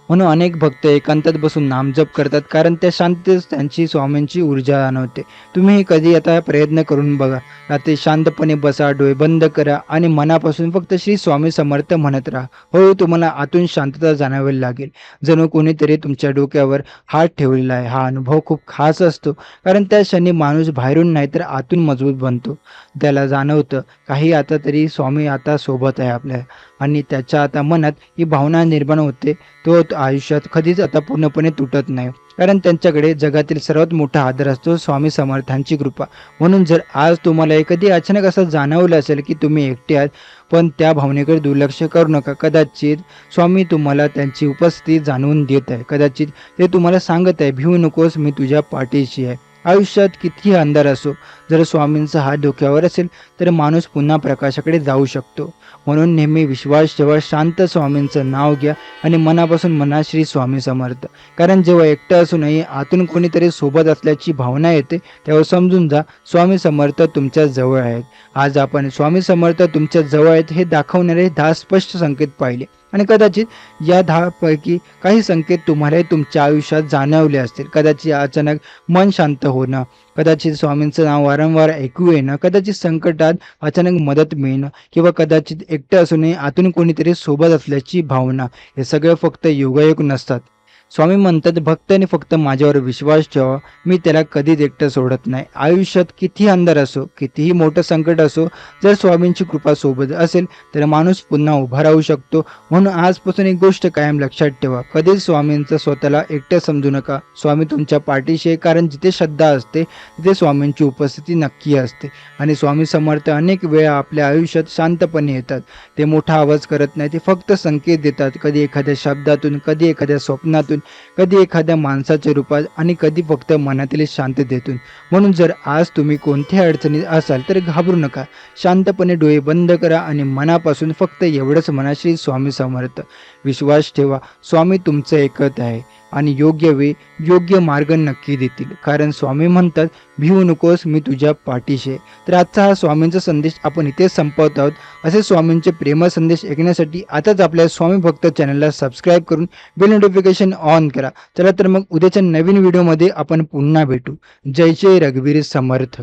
म्हणून अनेक भक्त एकांतात बसून नामजप करतात, कारण त्या शांततेत त्यांची स्वामींची ऊर्जा जाणवते. तुम्हीही कधी आता प्रयत्न करून बघा. रात्री शांतपणे बसा, डोळे बंद करा आणि मनापासून फक्त श्री स्वामी समर्थ म्हणत राहा. हळूहळू तुम्हाला आतून शांतता जाणवायला लागेल, जणू कोणीतरी तुमच्या डोक्यावर हात ठेवलेला आहे. हा अनुभव खूप खास असतो, कारण त्या क्षणी माणूस बाहेरून नाही तर आतून मजबूत बनतो. त्याला जाणवतं, काही आता तरी स्वामी आता सोबत आहे आपल्या, आणि त्याच्या आता मनात ही भावना निर्माण होते. तो आयुष्यात कधीच आता पूर्णपणे तुटत नाही, कारण त्यांच्याकडे जगातील सर्वात मोठा आदर असतो, स्वामी समर्थांची कृपा. म्हणून जर आज तुम्हाला कधी अचानक असं जाणवलं असेल की तुम्ही एकटे आहात, पण त्या भावनेकडे दुर्लक्ष करू नका. कदाचित स्वामी तुम्हाला त्यांची उपस्थिती जाणवून देत आहे. कदाचित ते तुम्हाला सांगत आहे, भिवू नकोस, मी तुझ्या पाठीशी आहे. आयुष्यात कितीही अंधार असो, जर स्वामींचा हात डोक्यावर असेल तर माणूस पुन्हा प्रकाशाकडे जाऊ शकतो. म्हणून नेहमी विश्वास ठेवा, शांत स्वामींचं नाव घ्या आणि मनापासून म्हणा, श्री स्वामी समर्थ. कारण जेव्हा एकटं असूनही आतून कोणीतरी सोबत असल्याची भावना येते, तेव्हा समजून जा, स्वामी समर्थ तुमच्या जवळ आहेत. आज आपण स्वामी समर्थ तुमच्या जवळ आहेत हे दाखवणारे 10 स्पष्ट संकेत पाहिले, आणि कदाचित या 10 पैकी काही संकेत तुम्हाला तुमच्या आयुष्यात जाणवले असतील. कदाचित अचानक मन शांत होणं, कदाचित स्वामींचं नाव वारंवार ऐकू येणं, कदाचित संकटात अचानक मदत मिळणं, किंवा कदाचित एकटं असूनही आतून कोणीतरी सोबत असल्याची भावना. हे सगळे फक्त योगायोग नसतात. स्वामी म्हणतात, भक्ताने फक्त माझ्यावर विश्वास ठेवा, मी त्याला कधीच एकटं सोडत नाही. आयुष्यात कितीही अंधार असो, कितीही मोठं संकट असो, जर स्वामींची कृपा सोबत असेल तर माणूस पुन्हा उभा राहू शकतो. म्हणून आजपासून एक गोष्ट कायम लक्षात ठेवा, कधीच स्वामींचं स्वतःला एकटं समजू नका. स्वामी तुमच्या पाठीशी आहे, कारण जिथे श्रद्धा असते तिथे स्वामींची उपस्थिती नक्की असते. आणि स्वामी समर्थ अनेक वेळा आपल्या आयुष्यात शांतपणे येतात. ते मोठा आवाज करत नाही, ते फक्त संकेत देतात, कधी एखाद्या शब्दातून, कधी एखाद्या स्वप्नातून, कधी एखाद्या माणसाच्या रूपात, आणि कधी फक्त मनातील शांततेतून. म्हणून जर आज तुम्ही कोणत्याही अडचणीत असाल तर घाबरू नका. शांतपणे डोळे बंद करा आणि मनापासून फक्त एवढंच म्हणा, श्री स्वामी समर्थ. विश्वास ठेवा, स्वामी तुमचं ऐकत आहे आणि योग्य वेळ, योग्य मार्ग नक्की देतील. कारण स्वामी म्हणतात, भिवू नकोस, मी तुझ्या पाठीशी आहे. तर आजचा हा स्वामींचा संदेश आपण इथेच संपवत आहोत. असे स्वामींचे प्रेम संदेश ऐकण्यासाठी आताच आपल्या स्वामी भक्त चॅनलला सबस्क्राईब करून बेल नोटिफिकेशन ऑन करा. चला तर मग उद्याच्या नवीन व्हिडिओमध्ये आपण पुन्हा भेटू. जय जय रघुवीर समर्थ.